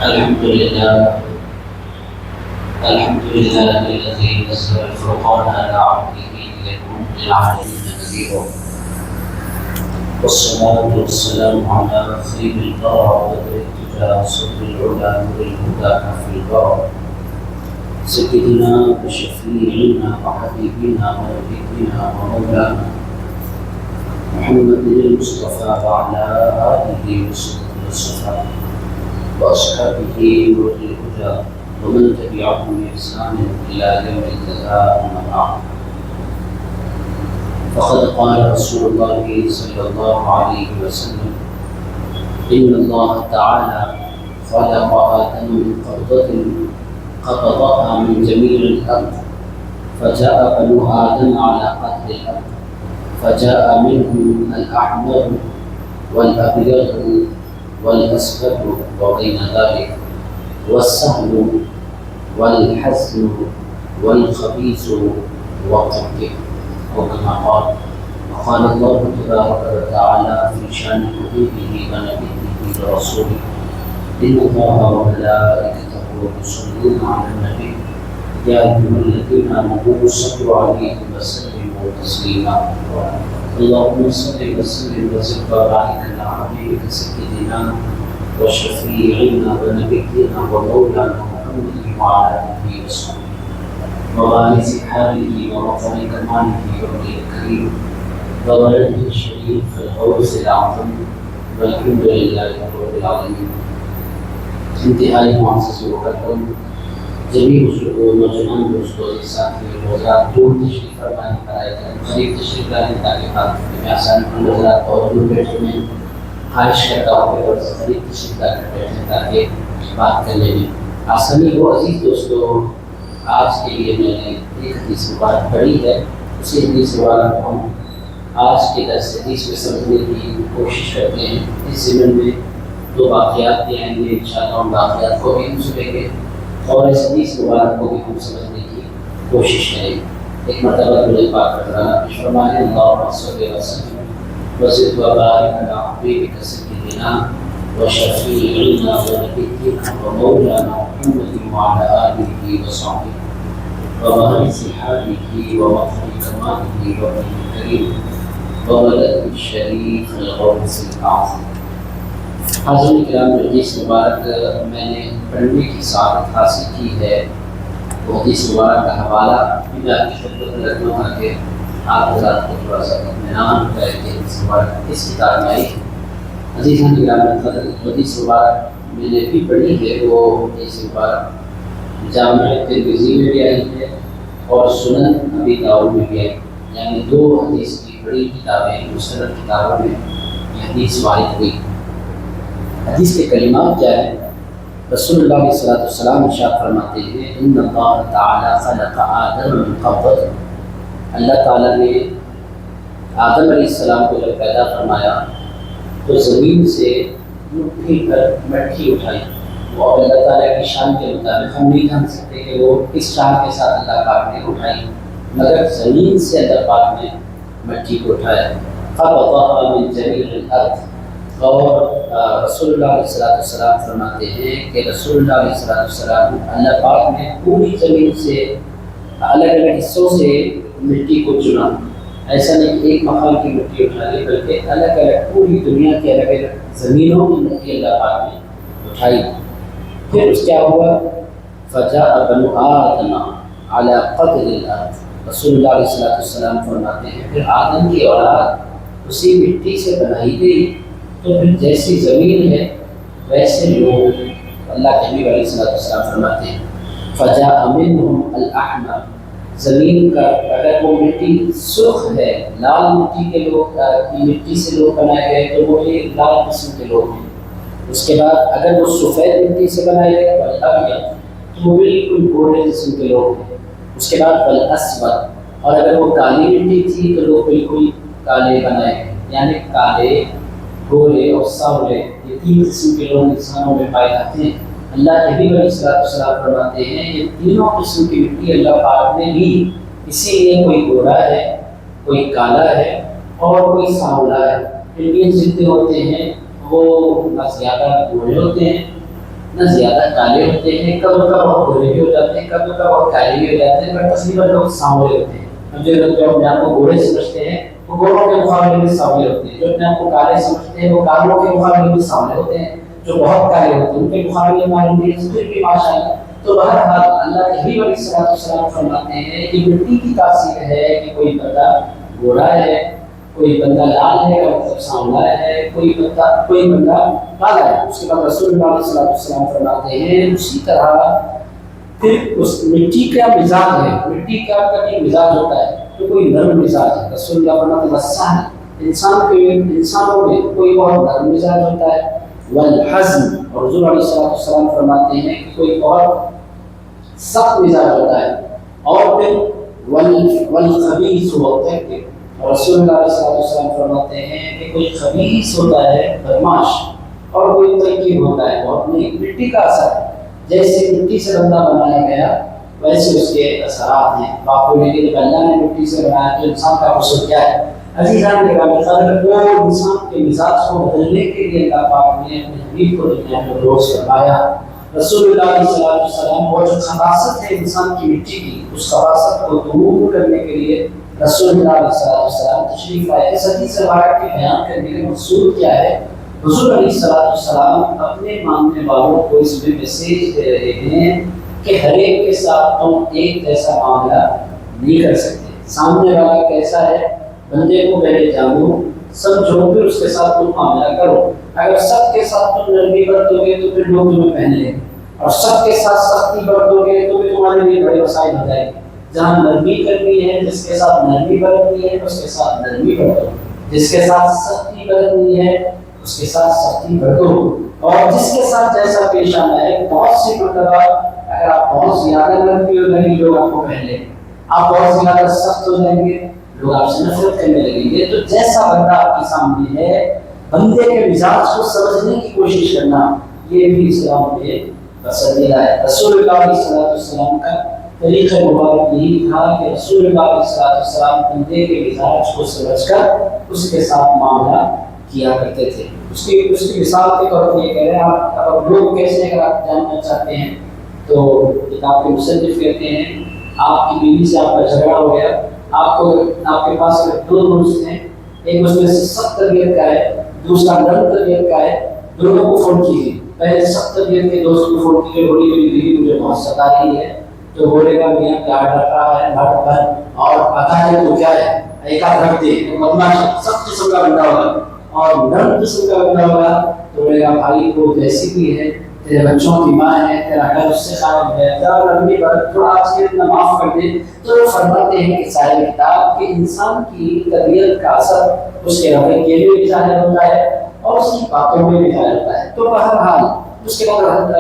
الحمد لله الذي نزل الفرقان على عبده ليكون للعالمين نذيرا، والصلاة والسلام على خير البرى بدر الهدى صدر العلا نور الهدى في البرى، سيدنا وشفيعنا وحبيبنا ونبينا ومولانا محمد المصطفى وعلى آله وصحبه وسلم وأصحابه والهدى ومن تبعهم بإحسان إلى يوم الجزاء. أما بعد، فقد قال رسول الله صلى الله عليه وسلم: إن الله تعالى خلق آدم من قبضها من جميع الأرض، فجاء بنو آدم على قدر الأرض، فجاء منهم الأحمر والأبيض والأسود وبين ذلك، والسهل والحزن والخبيث والطيب، أو كما قال. وقال الله تبارك وتعالى في شأن حبيبه ونبيه ورسوله: إن الله وملائكته يصلون على النبي يا أيها الذين آمنوا صلوا عليه وسلموا تسليما. اللهم صل وسلم وزد وبارك على حبيبك سيدنا وشفيعنا ونبينا ومولانا محمد وعلى آله وصحبه ووارث حاله ومطر كماله وابنه الكريم وولده الشريف الغوث الأعظم، والحمد لله رب العالمين. انتہائی معزز ومکرم جمیع نوجوان دوستوں کے ساتھ حضرات دور تشریف فرمانے پر آئے ہیں، قریب تشریف لانے تاکہ آپ میں آسان کن حضرات اور دور بیٹھے میں خواہش کرتا ہوں کہ اور قریب تشریف لا کر بیٹھیں تاکہ بات کرنے میں آسانی ہو. عزیز دوستوں، آج کے لیے میں نے ایک حدیث مبارک پڑھی ہے، اسی حدیث مبارک ہم آج کے درس حدیث میں سمجھنے کی کوشش کرتے ہیں. اس ضمن میں دو واقعات بھی آئیں گے، انشاءاللہ ہم واقعات کو بھی ہم سنیں گے اور اس حدیث مبارک کو بھی ہم سمجھنے کی کوشش کریں گے. ایک مرتبہ درود پاک کا ترانہ پیش فرمائیں: اللہم صل وسلم وزد وبارک علی حبیبک سیدنا وشفیعنا ونبینا ومولانا محمد وعلی آلہ وصحبہ ووارث حاله ومطر کماله وابنه الکریم وولده الشریف الغوث الأعظم. حاضرین کرام، حدیث مبارک میں نے پڑھنے کی سعادت حاصل کی ہے. تو حدیث مبارک کا حوالہ بھی میں آپ کی خدمت میں رکھنا تھا کہ آپ حضرات کو تھوڑا سا اطمینان ہوتا ہے کہ حدیث مبارک کس کتاب میں آئی. عزیزان کرام، حدیث مبارک میں نے بھی پڑھی ہے، وہ حدیث مبارک جامع ترمذی میں بھی آئی ہے اور سنن ابی داؤد میں بھی آئی، یعنی دو حدیث کی بڑی کتابیں مستند کتابوں میں یہ حدیث وارد ہوئی. حدیث کے کلمات کیا ہے؟ رسول اللہ علیہ الصلوۃ والسلام ارشاد فرماتے ہیں: ان اللہ تعالی خلق آدم من قبض. اللہ تعالیٰ نے آدم علیہ السلام کو جب پیدا فرمایا تو زمین سے مٹھی پر مٹھی اٹھائی. وہ اللہ تعالیٰ کی شان کے مطابق ہم نہیں جان سکتے کہ وہ کس شان کے ساتھ اللہ پاک نے اٹھائی، مگر زمین سے اللہ پاک نے مٹھی کو اٹھایا. قبضها من جميع الارض. اور رسول اللہ علیہ السلام فرماتے ہیں کہ رسول اللہ علیہ السلام اللہ پاک نے پوری زمین سے الگ الگ حصوں سے مٹی کو چنا. ایسا نہیں کہ ایک مقام کی مٹی اٹھا لی، بلکہ الگ الگ پوری دنیا کے الگ الگ زمینوں کی مٹی اللہ پاک نے اٹھائی. پھر اس کیا ہوا؟ فجاء بنو آدم علی قدر الارض. رسول اللہ علیہ السلام فرماتے ہیں پھر آدم کی اولاد اسی مٹی سے بنائی گئی. تو پھر جیسی زمین ہے ویسے لوگ. اللہ کے نبی علیہ السلام فرماتے ہیں فجاء منهم الاحمر. زمین کا اگر وہ مٹی سرخ ہے، لال مٹی کے لوگ کی مٹی سے لوگ بنائے گئے تو وہ یہ لال قسم کے لوگ ہیں. اس کے بعد اگر وہ سفید مٹی سے بنائے گئے تو وہ بالکل گورے قسم کے لوگ ہیں. اس کے بعد والاسود. اور اگر وہ کالی مٹی تھی تو لوگ بالکل کالے بنائے گئے، یعنی کالے، گورے اور سانولے، یہ تین قسم کے لوگ انسانوں میں پائے جاتے ہیں. اللہ کے نبی علیہ السلام فرماتے ہیں یہ تینوں قسم کی مٹی اللہ پاک نے لی، اسی لیے کوئی گورا ہے، کوئی کالا ہے اور کوئی سانولا ہے. انڈین جتنے ہوتے ہیں وہ زیادہ گورے ہوتے ہیں نہ زیادہ کالے ہوتے ہیں، کبھی کبھی بہت گورے بھی ہو جاتے ہیں، کبھی کبھی بہت کالے بھی ہو جاتے ہیں، پر تقریباً لوگ سانولے ہوتے ہیں۔ جو لوگ اپنے آپ کو گورے سمجھتے ہیں وہ گوروں کے مقابلے میں سانولے ہوتے ہیں، جو اپنے آپ کو کالے سمجھتے ہیں وہ کالوں کے مقابلے میں سانولے ہوتے ہیں، جو بہت کالے ہوتے ہیں ان کے مقابلے میں ہمارے لیے پھر بھی ماشاءاللہ۔ تو بہرحال اللہ کے حبیب علیہ الصلوۃ والسلام فرماتے ہیں کہ مٹی کی تاثیر ہے کہ کوئی بندہ گورا ہے، کوئی بندہ لال ہے اور مطلب سانولا ہے، کوئی بندہ کالا ہے۔ اس کے بعد رسول اللہ علیہ الصلوۃ والسلام فرماتے ہیں اسی طرح پھر اس مٹی کا مزاج ہے، مٹی کا کبھی مزاج ہوتا ہے تو کوئی نرم مزاج ہے۔ رسول اللہ فرماتے ہیں وسان انسانوں میں کوئی بہت نرم مزاج ہوتا ہے، والحزم، اور حضور علیہ الصلوۃ والسلام فرماتے ہیں کہ کوئی بہت سخت مزاج ہوتا ہے، اور پھر والخبیث ہوتا ہے۔ اور رسول اللہ علیہ السلام فرماتے ہیں کہ کوئی خبیث ہوتا ہے بدماش، اور کوئی طیب ہوتا ہے بہت نیک۔ مٹی کا اثر ہے، جیسے مٹی سے بندہ بنایا گیا ویسے اس کے اثرات ہیں۔ آپ کو یہ کہ اللہ نے مٹی سے بنایا تو انسان کا حسن کیا ہے؟ عزیزان گرامی، قدر وہ انسان کے مزاج کو بدلنے کے لیے اللہ پاک نے اپنے حبیب کو دنیا میں روز فرمایا۔ رسول اللہ علیہ السلام وہ جو خباثت ہے انسان کی مٹی کی، اس خباثت کو دور کرنے کے لیے رسول اللہ علیہ السلام تشریف لائے۔ اس حدیث مبارک کے بیان کرنے کا مقصود کیا ہے؟ حضور علیہ السلام اپنے ماننے والوں کو اس میں میسیج دے رہے ہیں کہ ہر ایک کے ساتھ تم ایک جیسا معاملہ نہیں کر سکتے۔ سامنے والا کیسا ہے بندے کو پہلے جانو، سمجھو، پھر اس کے ساتھ تم معاملہ کرو۔ اگر سب کے ساتھ تم نرمی برتو گے تو پھر لوگ تمہیں پہن لیں گے، اور سب کے ساتھ سختی برتو گے تو پھر تمہارے لیے بڑے مسائل ہو جائیں گے۔ جہاں نرمی کرنی ہے، جس کے ساتھ نرمی برتنی ہے اس کے ساتھ نرمی برتو، جس کے ساتھ سختی برتنی ہے اس کے ساتھ سختی برتو، اور جس کے ساتھ جیسا پیش آنا ہے۔ بہت سی مرتبہ اگر آپ بہت زیادہ نرمی ہو جائیں گے لوگ آپ کو پہن لیں گے، آپ بہت زیادہ سخت ہو جائیں گے لوگ آپ سے نفرت کرنے لگیں گے۔ تو جیسا بندہ آپ کے سامنے ہے بندے کے مزاج کو سمجھنے کی کوشش کرنا، یہ بھی اسلام میں پسندیدہ ہے۔ رسول اللہ علیہ السلام کا طریقہ مبارک یہی تھا کہ رسول اللہ علیہ السلام بندے کے مزاج کو سمجھ کر اس کے ساتھ معاملہ کیا کرتے تھے۔ اس کی مثال کے طور پر یہ کہہ رہے ہیں، آپ لوگ کیسے اگر آپ جاننا چاہتے ہیں تو کتاب کے مصنف کہتے ہیں آپ کی بیوی سے آپ کا جھگڑا ہو گیا، آپ کے پاس دو دوست ہیں، ایک اس میں سے سخت طبیعت کا ہے، دوسرا نرم طبیعت کا ہے، دونوں کو فون کیجیے۔ پہلے سخت طبیعت کے دوست کو فون کیجیے، بولی میری بیوی مجھے بہت ستا رہی ہے، تو بولے گا میاں پیار ڈر رہا ہے بھٹ بھٹ، اور پتا ہے تو کیا ہے ایک آدھ رکھ دے، تو بدماش سخت قسم کا بندہ ہوگا، اور نرم قسم کا بندہ ہوگا تو بولے گا بھائی کو جیسی بھی ہے تیرے بچوں کی ماں ہے، تیرا گھر اس سے خراب ہے، ذرا نرمی پر تھوڑا آج کے اتنا معاف کر دے۔ تو وہ فرماتے ہیں کہ صاحب کتاب کہ انسان کی طبیعت کا اثر اس کے رویے میں بھی ظاہر ہوتا ہے اور اس کی باتوں میں بھی ظاہر ہوتا ہے۔ تو بہرحال اس کے بعد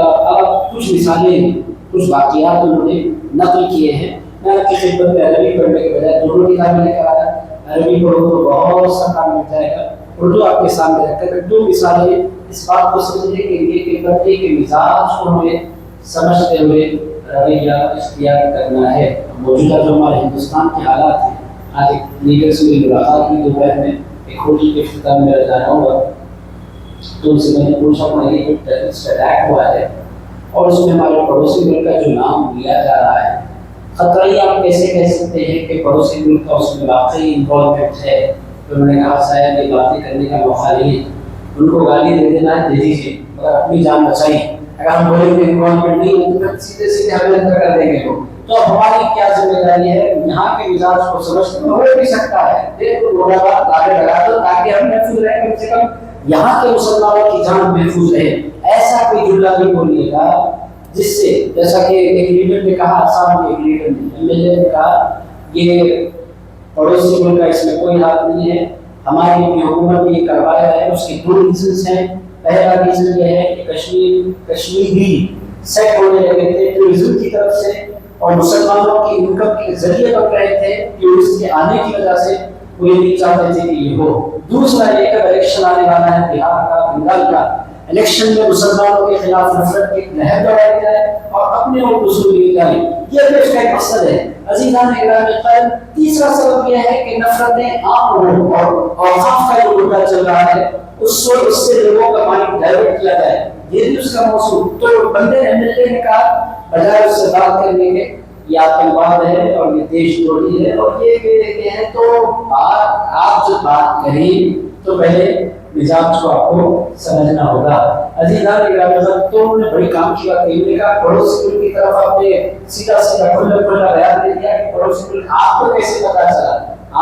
کچھ مثالیں، کچھ واقعات انہوں نے نقل کیے ہیں۔ میں آپ کی خدمت میں عربی پڑھنے کے بجائے دونوں کتابیں لے کر آیا، عربی پڑھو تو بہت سا کام مل جائے گا، اردو آپ کے سامنے رکھ کر دو مثالیں اس بات کو سمجھنے کے لیے کہ بندے کے مزاج کو ہمیں سمجھتے ہوئے رویہ اختیار کرنا ہے۔ موجودہ جو ہمارے ہندوستان کے حالات ہیں، آج ایک لیڈر سے میری ملاقات کی دوپہر میں ایک ہوٹل کے افتتاح میں جانا ہوا، تو ان سے میں نے پوچھا کہ ایک ٹیررسٹ اٹیک ہوا ہے اور اس میں ہمارے پڑوسی ملک کا جو نام لیا جا رہا ہے، خطرہ آپ کیسے کہہ سکتے ہیں کہ پڑوسی ملک کا اس میں واقعی انوالومنٹ ہے؟ تو انہوں نے کہا صاحب یہ باتیں کرنے کا موقع نہیں ہے، ان کو گالی دے دینا ہے دے دیجیے مگر اپنی جان بچائیے۔ اگر ہم بولیں گے انوالومنٹ نہیں ہے تو پھر سیدھے سیدھے ہمیں اندر کر دیں گے لوگ۔ تو ہماری کیا ذمہ داری ہے؟ یہاں کے مزاج کو سمجھتے ہو بھی سکتا ہے، دیکھ تو بولا بات آگے لگا دو تاکہ ہم محفوظ رہیں، کم سے کم یہاں کے مسلمانوں کی جان محفوظ رہے۔ ایسا کوئی جملہ نہیں بولیے گا جس سے، جیسا کہ ایک لیڈر نے کہا، آسام کے ایک لیڈر نے MLA نے کہا یہ پڑوسی ملک کا اس میں کوئی ہاتھ نہیں ہے، ہماری اپنی حکومت نے یہ کروایا ہے۔ اس کے دو ریزنس ہیں، پہلا ریزن یہ ہے کہ کشمیر بھی سیٹ ہونے لگے تھے ٹورزم کی طرف سے اور مسلمانوں کی انکم کے ذریعے بن رہے تھے، ٹورسٹ کے آنے کی وجہ سے وہ یہ نہیں چاہتے تھے کہ یہ ہو۔ دوسرا یہ کہ الیکشن آنے والا ہے بہار کا، بنگال کا، الیکشن میں مسلمانوں کے خلاف نفرت کی لہر دوڑائی جائے اور اپنے ووٹ وصول لیے جائیں، یہ بھی اس کا ایک مقصد ہے۔ عزیزان اکرام خیر، تیسرا سبب یہ ہے کہ نفرتیں عام ہوں اور خوف کا جو مدعا چل رہا ہے اس سے لوگوں کا مائنڈ ڈائیورٹ کیا جائے، یہ بھی اس کا موضوع. تو بندے MLA نے کہا بجائے اس سے بات کرنے کے یہ آتنکواد ہے اور یہ دیش دوڑی ہے اور یہ کہ ہے، تو آپ جب بات کریں تو پہلے مزاج کو آپ کو سمجھنا ہوگا. عزیزان گرامی، تو انہوں نے بڑی کام کیا کہ انہوں نے کہا پڑوسی ملک کی طرف آپ نے سیدھا کھلا کھلا بیان دے دیا کہ پڑوسی ملک آپ کو کیسے پتا چلا،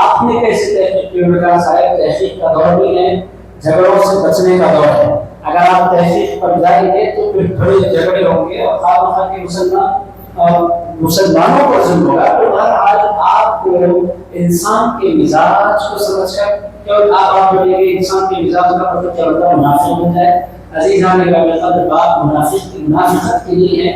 آپ نے کیسے تحقیق کی. انہوں نے کہا صاحب تحقیق کا دور نہیں ہے، جھگڑوں سے بچنے کا دور ہے. اگر آپ تحقیق پر جائیں گے تو پھر بڑے جھگڑے ہوں گے اور خواہ کے مسلمانوں پر ظلم ہوگا. تو ہر حال آپ کو انسان کے مزاج کو سمجھ کر کیوں آپ بولیں گے انسان کے مزاج کا مطلب کیا ہوتا ہے؟ منافق ہوتا ہے. عزیزان گرامی، بات منافقت کی نہیں ہے،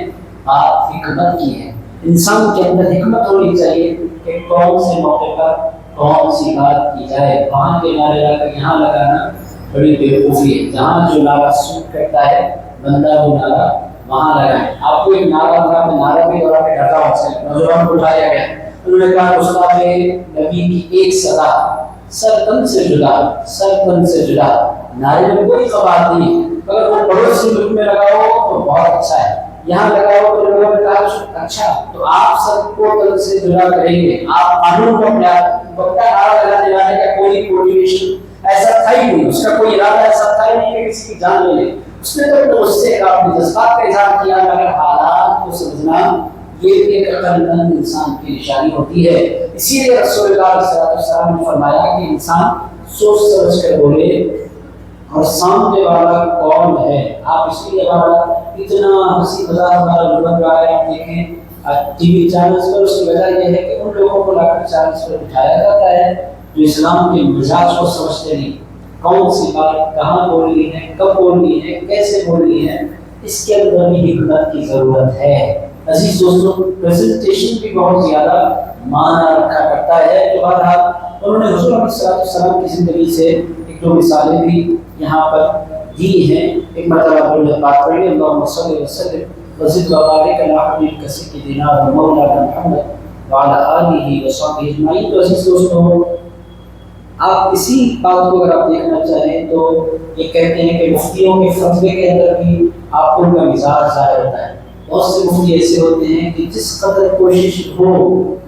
بات حکمت کی ہے. انسان کے اندر حکمت ہونی چاہیے کہ کون سے موقع پر کون سی بات کی جائے. وہاں کے نعرے لا کر یہاں لگانا بڑی بیوقوفی ہے. جہاں جو نعرہ سوٹ کرتا ہے بندہ وہ نعرہ وہاں لگائے. آپ کو ایک نعرہ تھا، نعرہ بھی دورہ کے ڈھکا ہوا سے نوجوان کو اٹھایا گیا. انہوں نے کہا گستاخ نبی کی ایک صدا، سر تن سے جدا، سر تن سے جدا. نعرے میں کوئی قباحت نہیں ہے، اگر وہ پڑوسی ملک میں لگاؤ تو بہت اچھا ہے، یہاں لگاؤ تو لوگوں نے کہا اچھا. تو آپ سب کو تن سے جدا کریں گے. آپ قانون کو اپنا نعرہ لگانے والے کا کوئی موٹیویشن ایسا تھا ہی نہیں، اس کا کوئی ارادہ ایسا تھا ہی نہیں کہ کسی کی جان لے لے. اس نے تو اس سے آپ نے جذبات کا اظہار کیا، مگر حالات کو سمجھنا یہ ایک عقل مند انسان کی نشانی ہوتی ہے. اسی لیے رسول اللہ صلی اللہ علیہ وسلم نے فرمایا کہ انسان سوچ سمجھ کر بولے اور سامنے والا کون ہے. آپ اس لیے ہمارا اتنا ہنسی مذاق ہمارا لوگ رہا ہے، آپ دیکھیں ٹی وی چینلز پر، اس کی وجہ یہ ہے کہ ان لوگوں کو لا کر چینلز پر بٹھایا جاتا ہے جو اسلام کے مزاج کو سمجھتے نہیں. کون سی بات کہاں بولنی ہے، کب بولنی ہے، کیسے بولنی ہے، اس کے اندر بھی حکمت کی ضرورت ہے. عزیز دوستوں، پریزنٹیشن بھی بہت زیادہ معنی رکھا کرتا ہے. تو بہرحال انہوں نے حضور علیہ السلام کی زندگی سے ایک دو مثالیں بھی یہاں پر دی ہیں. ایک مرتبہ بولے بات کریں، اللہم صلی وسلم وزد وبارک علی حبیبک سیدنا و مولانا محمد وعلی آلہ وصحبہ اجمعین. تو عزیز دوستوں، آپ اسی بات کو اگر آپ دیکھنا چاہیں تو یہ کہتے ہیں کہ مفتیوں کے فتوے کے اندر بھی آپ کو ان کا مزاج ظاہر ہوتا ہے. بہت سے مفتی ایسے ہوتے ہیں کہ جس قدر کوشش ہو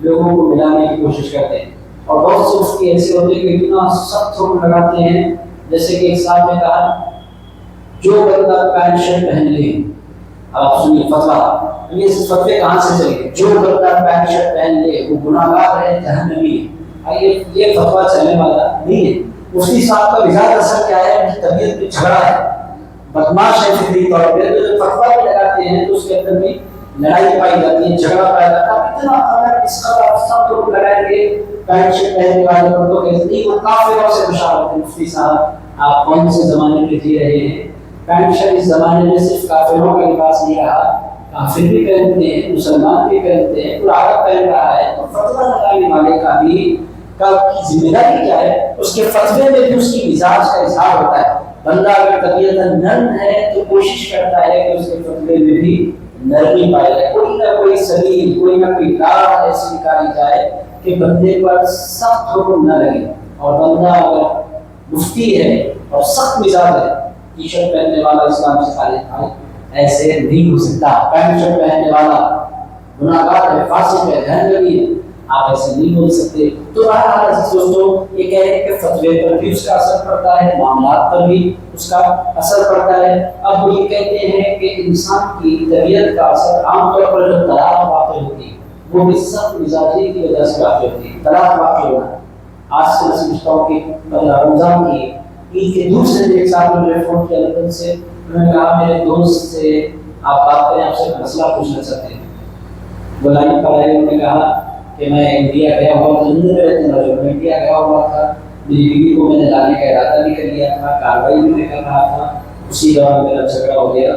لوگوں کو ملانے کی کوشش کرتے ہیں، اور بہت سے مفتی ایسے ہوتے ہیں کہ اتنا سخت حکم لگاتے ہیں. جیسے کہ ایک صاحب نے کہا جو بندہ پینٹ شرٹ پہن لے، آپ سنیے فتویٰ، یہ فتوے کہاں سے چلے، جو بندہ پینٹ شرٹ پہن لے وہ گناہ گار ہے، جہنمی ہے. یہ فتویٰ چلنے والا نہیں ہے. مفتی صاحب کا مزاج اثر کیا ہے، ان کی طبیعت میں جھگڑا ہے، بدماش ہے فطری طور پہ. تو جب فتویٰ بھی لگاتے ہیں تو اس کے اندر بھی لڑائی پائی جاتی ہے، جھگڑا پایا جاتا ہے. اتنا اگر اس کا سب لوگ لگائیں گے پینٹ شرٹ پہننے والے پر تو کہتے ہیں وہ کافروں سے مشابہت ہے. مفتی صاحب آپ کون سے زمانے میں جی رہے ہیں؟ پینٹ شرٹ اس زمانے میں صرف کافروں کا لباس نہیں رہا، کافر بھی پہنتے ہیں، مسلمان بھی پہنتے ہیں، کوئی عرب پہن رہا ہے. تو فتویٰ لگانے والے کا بھی کی ذمہ داری کیا ہے؟ اس کے فتوے میں بھی اس کی مزاج کا اظہار ہوتا ہے. بندہ اگر طبیعت نرم ہے تو کوشش کرتا ہے کہ اس کے فتوے میں بھی نرمی پائی جائے، کوئی نہ کوئی سلیل، کوئی نہ کوئی راہ ایسی نکالی جائے کہ بندے پر سخت حکم نہ لگے. اور بندہ اگر مفتی ہے اور سخت مزاج ہے، ٹی شرٹ پہننے والا اسلام سے خارج ہے، ایسے نہیں ہو سکتا. پینٹ شرٹ پہننے والا گناہ گار ہے، فاسق ہے، جہنمی ہے، آپ ایسے نہیں بول سکتے. تو بہرحال دوستوں یہ کہہ رہے ہیں کہ فتوے پر بھی اس کا اثر پڑتا ہے، معاملات پر بھی اس کا اثر پڑتا ہے. اب وہ یہ کہتے ہیں کہ انسان کی طبیعت کا اثر عام طور پر جو طلاق واقع ہوتی ہے وہ بھی سخت مزاجی کی وجہ سے واقع ہوتی ہے. طلاق واقع ہونا آج سے میں سمجھتا ہوں کہ رمضان کی عید کے دوسرے دن ایک صاحب نے فون کیا لندن سے. انہوں نے کہا میرے دوست سے آپ بات کریں، آپ سے مسئلہ پوچھنا چاہتے ہیں. بلائن پر آئے، انہوں نے کہا کہ میں انڈیا گیا ہوا تھا، لندن میں رہتے ہیں، میں انڈیا گیا ہوا تھا، میری بیوی کو میں نے لانے کا ارادہ بھی کر لیا تھا، کاروائی بھی میں کر رہا تھا. اسی دوران میرا جھگڑا ہو گیا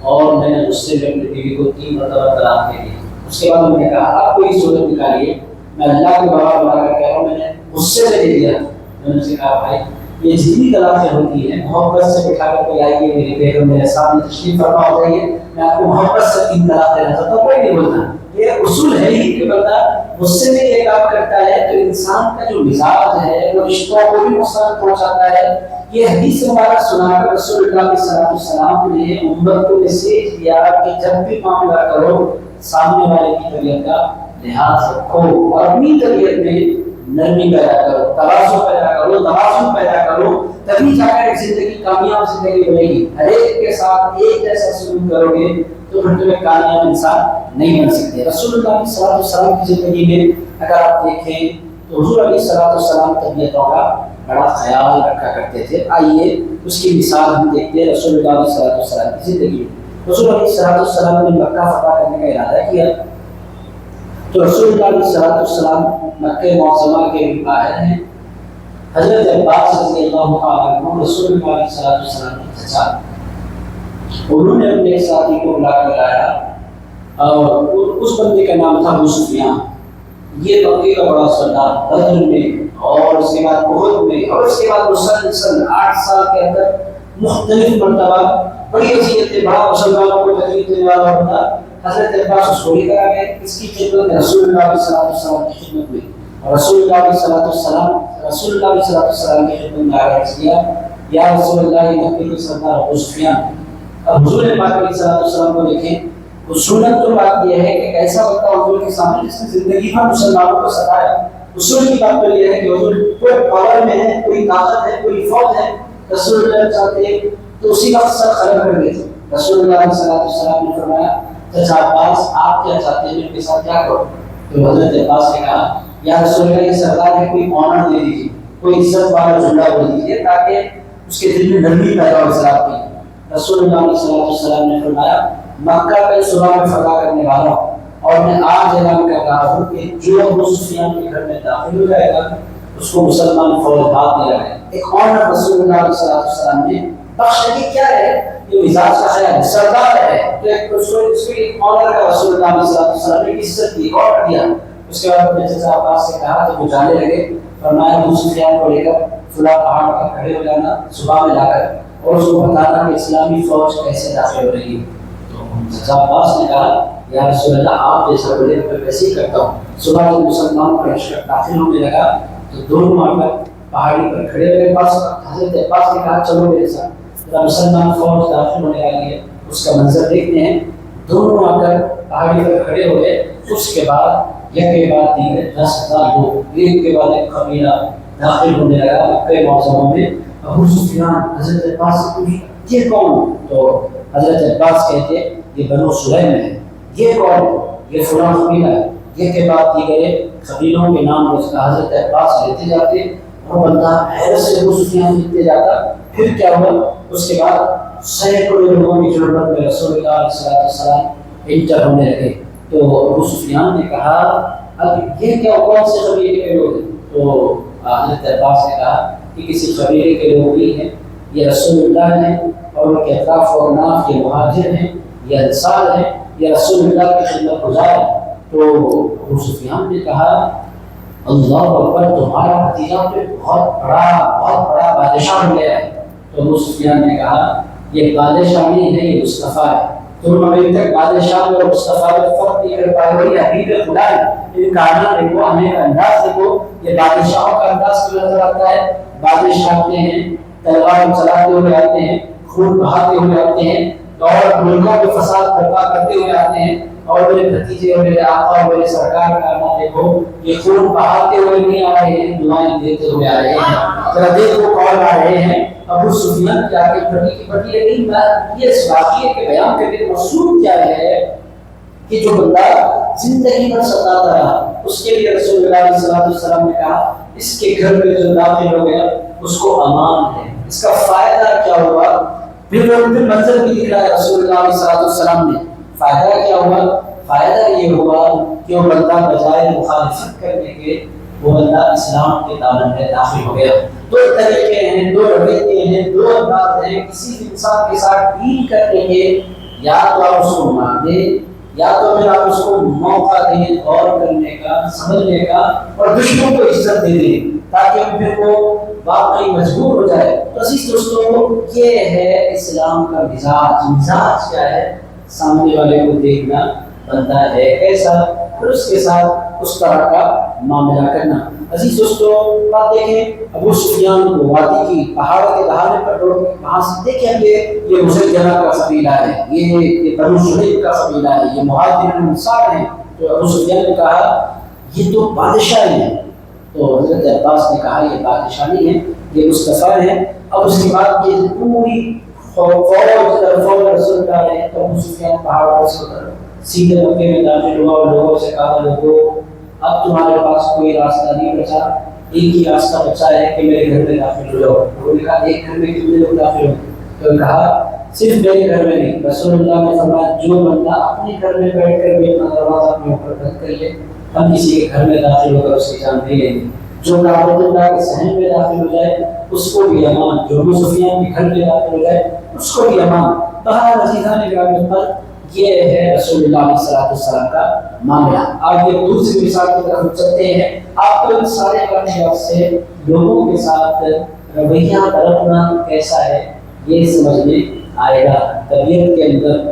اور میں نے غصے میں اپنی بیوی کو 3 مرتبہ طلاق دے دی. اس کے بعد انہوں نے کہا آپ کوئی صورت نکالیے، میں اللہ کو گواہ بنا کر کہہ رہا ہوں میں نے غصے میں دے دیا. میں نے اسے کہا بھائی یہ جتنی طلاقیں ہوتی ہیں محبت سے بٹھا کر کوئی آئیے، میری بیگم میرے سامنے تشریف فرما ہو جائیے، میں آپ کو محبت سے 3 طلاق دینا چاہتا ہوں، کوئی نہیں بولتا. یہ اصول ہے ہی کہ بندہ غصے میں یہ کام کرتا ہے تو انسان کا جو مزاج ہے وہ رشتوں کو بھی نقصان پہنچاتا ہے، یہ حدیث مبارک سنا کر رسول اللہ صلی اللہ علیہ وسلم نے امت کو میسج دیا کہ جب بھی معاملہ کرو سامنے والے کی طبیعت کا لحاظ رکھو اور اپنی طبیعت میں نرمی پیدا کرو، تواضع پیدا کرو، توازن پیدا کرو، تبھی جا کر ایک زندگی کامیاب زندگی بنے گی۔ ہر ایک کے ساتھ ایک جیسا سلوک کرو گے تو پھر تمہیں کامیاب انسان نہیں بن سکتے۔ رسول اللہ صلی اللہ علیہ وسلم کی زندگی میں اگر آپ دیکھیں تو حضور علیہ السلام طبیعتوں کا بڑا خیال رکھا کرتے تھے۔ آئیے اس کی مثال ہم دیکھتے ہیں رسول اللہ صلی اللہ علیہ وسلم کی زندگی میں۔ رسول اللہ صلی اللہ علیہ وسلم نے مکہ فتح کرنے کا ارادہ کیا تو رسول اللہ صلی اللہ علیہ وسلم مکہ معظمہ کے باہر ہیں۔ حضرت عباس رضی اللہ تعالیٰ عنہ رسول اللہ صلی اللہ علیہ وسلم کے چچا، انہوں نے اپنے ساتھی کو بلا کر لایا اور اس بندے کا نام تھا ابو سفیان۔ یہ مکے کا بڑا سردار، بدر میں اور اس کے بعد احد میں اور اس کے بعد مسلسل 8 سال کے اندر مختلف مرتبہ بڑی اذیتیں، بڑا مسلمانوں کو تکلیف دینے والا ہوتا۔ حضرت عباس اس کو لے کر آ گئے، اس کی خدمت میں رسول اللہ صلی اللہ علیہ وسلم کی خدمت میں، اور رسول اللہ صلی اللہ علیہ وسلم کی خدمت میں عرض کیا یا رسول اللہ یہ مکے کے سردار ابو سفیان۔ اب حضور پاک علیہ السلام کو دیکھیں، اصولت تو بات یہ ہے کہ ایک ایسا وقت حضور کے سامنے جس نے زندگی بھر مسلمانوں کو ستایا۔ اصول کی بات تو یہ ہے کہ حضور کوئی پاور میں ہے، کوئی طاقت ہے، کوئی فوج ہے، رسول اللہ چاہتے تو اسی وقت سر کھڑا کر دیتے۔ رسول اللہ صلی اللہ علیہ وسلم نے فرمایا چچا عباس آپ کیا چاہتے ہیں، میرے ساتھ کیا کرو؟ تو حضرت عباس نے کہا یا رسول اللہ یہ سردار ہے، کوئی آنر دے دیجیے، کوئی عزت والا جملہ بول دیجیے تاکہ اس کے دل میں نرمی پیدا ہو اسلام کی۔ رسول اللہ صلی اللہ علیہ وسلم نے فرمایا مکہ کا صبح میں فتح کرنے والا ہوں اور میں آج اعلان کر رہا ہوں کہ جو ابو سفیان کے گھر میں داخل ہو جائے گا اس کو مسلمان فوج ہاتھ دے رہا ہے۔ ایک آنر رسول اللہ صلی اللہ علیہ وسلم نے بخش دی۔ کیا ہے یہ مزاج کا خیال ہے، سردار ہے تو ایک اس کو ایک آنر کا رسول اللہ صلی اللہ علیہ وسلم نے عزت دی اور دیا۔ اس کے بعد اپنے چچا عباس سے کہا تو وہ جانے لگے، فرمایا ابو سفیان کو لے کر فلاں پہاڑ پر کھڑے ہو جانا صبح میں لا کر اور اس کو بتانا کہ اسلامی فوج کیسے داخل ہو رہی ہے۔ تو چچا عباس نے کہا یا رسول اللہ آپ جیسا بولے میں ویسے ہی کرتا ہوں۔ صبح جب مسلمانوں کا لشکر داخل ہونے لگا تو دونوں آ کر پہاڑی پر کھڑے ہوئے، پاس حضرت عباس نے کہا چلو میرے ساتھ۔ مسلمان فوج داخل ہونے والی ہے، اس کا منظر دیکھتے ہیں۔ دونوں آ کر پہاڑی پر کھڑے ہوئے، اس کے بعد یک کے بعد دیگر 10,000 لوگ ایک کے بعد ایک قبیلہ داخل ہونے لگا مکہ معظمہ میں۔ ابو سفیان حضرت عباس سے پوچھا یہ کون؟ تو حضرت عباس کہتے یہ بنو سلیم ہے۔ یہ کون؟ یہ فلاں قبیلہ ہے۔ یہ کے بعد دیگر قبیلوں کے نام اس کا حضرت عباس لیتے جاتے، وہ بندہ حیرت سے ابو سفیان لکھتے جاتا۔ پھر کیا ہوا؟ اس کے بعد سینکڑوں لوگوں کی ضرورت میں رسول اللہ صلی اللہ علیہ وسلم انٹر ہونے لگے۔ تو ابو سفیان نے کہا اب یہ کیا کون سے قبیلے کے لوگ ہیں؟ تو حضرت عباس نے کہا کہ کسی قبیلے کے لوگ ہی ہیں، یہ رسول اللہ ہیں اور ان کے اطراف و اناف یہ مہاجر ہیں، یہ انصار ہیں، یہ رسول اللہ کی خدمت گزار ہیں۔ تو ابو سفیان نے کہا اللہ اکبر، تمہارا بھتیجا تو بہت بڑا بادشاہ ہو گیا ہے۔ تو ابو سفیان نے کہا یہ بادشاہ نہیں ہے، یہ مصطفیٰ ہے۔ تم ابھی تک بادشاہ اور مصطفیٰ میں فرق نہیں کر پائے ہو، یہ حبیب خدا ہے۔ ان کارنامے دیکھو، آنے کا انداز دیکھو، یہ بادشاہوں کا انداز کیوں نظر آتا ہے؟ بادشاہ آتے ہیں، تلوار چلاتے ہوئے آتے ہیں، خون بہاتے ہوئے آتے ہیں اور ملکوں میں فساد برپا کرتے ہوئے آتے ہیں، اور میرے بھتیجے اور میرے آقا اور میرے سرکار کا نام دیکھو، یہ خون بہاتے ہوئے نہیں آ رہے ہیں، دعائیں دیتے ہوئے آ رہے ہیں۔ ذرا دیکھو کون آ رہے ہیں؟ ابو سفیان کی آگے بڑھی کی بڑھی، لیکن یہ اس واقعے کے بیان کرنے کا مقصود کیا ہے کہ جو بندہ زندگی بھر ستاتا رہا، اس کے لیے رسول اللہ صلی اللہ علیہ وسلم نے کہا اس کے گھر میں جو داخل ہو گیا اس کو امان ہے۔ اس کا فائدہ کیا ہوا؟ پھر منظر بھی دکھ رہا ہے رسول اللہ صلی اللہ علیہ وسلم نے۔ فائدہ کیا ہوا؟ فائدہ یہ ہوا کہ وہ بندہ بجائے مخالفت کرنے کے وہ بندہ اسلام کے دامن میں داخل ہو گیا۔ دو طریقے ہیں، دو رویے ہیں، دو انداز ہیں کسی بھی انسان کے ساتھ ڈیل کرنے کے، یا تو آپ اس کو مان دیں یا تو پھر آپ اس کو موقع دیں غور کرنے کا، سمجھنے کا، اور دشمن کو عزت دے دیں تاکہ پھر وہ واقعی مجبور ہو جائے۔ تو عزیز دوستوں، یہ ہے اسلام کا مزاج۔ مزاج کیا ہے؟ سامنے والے کو دیکھنا، بندہ ہے کیسا، اور اس کے ساتھ اس طرح کا معاملہ کرنا۔ عزیز دوستو بات دیکھیں ابو سفیان کو وادی کی پہاڑوں کے دہانے پر دوڑ کے وہاں سے دیکھیں یہ مسیلمہ کا قبیلہ ہے، یہ بنو سلیم کا قبیلہ ہے، یہ مہاجرین انصار ہیں۔ تو ابو سفیان نے کہا یہ تو بادشاہ ہیں۔ تو حضرت عباس نے کہا یہ بادشاہ نہیں ہے، یہ مصطفیٰ ہیں۔ اب اس کے بعد یہ پوری فوج رسول اللہ علیہ تو ابو سفیان پہاڑوں سے اتر سیدھے مکے میں داخل ہوا اور لوگوں سے کہا لوگوں اب تمہارے پاس کوئی راستہ نہیں بچا، ایک ہی راستہ بچا ہے کہ میرے گھر میں داخل ہو جاؤ۔ انہوں نے کہا ایک گھر میں کتنے لوگ داخل ہو؟ تو کہا صرف میرے گھر میں نہیں، رسول اللہ نے فرمایا جو بندہ اپنے گھر میں بیٹھ کر بھی اپنا دروازہ اپنے اوپر بند کر لے ہم کسی کے گھر میں داخل ہو کر اس کی جان نہیں لیں گے۔ جو کعبۃ اللہ کے صحن میں داخل ہو جائے اس کو بھی امان، جو ابو سفیان کے گھر میں داخل ہو جائے اس کو بھی امان۔ بہرحال عزیزان گرامی پر یہ ہے رسول اللہ علیہ السلام کا معاملہ۔ آگے دوسری مثال کی طرف چلتے ہیں۔ آپ کو ان سارے واقعات سے لوگوں کے ساتھ رویہ برتنا کیسا ہے یہ سمجھ میں آئے گا۔ طبیعت کے اندر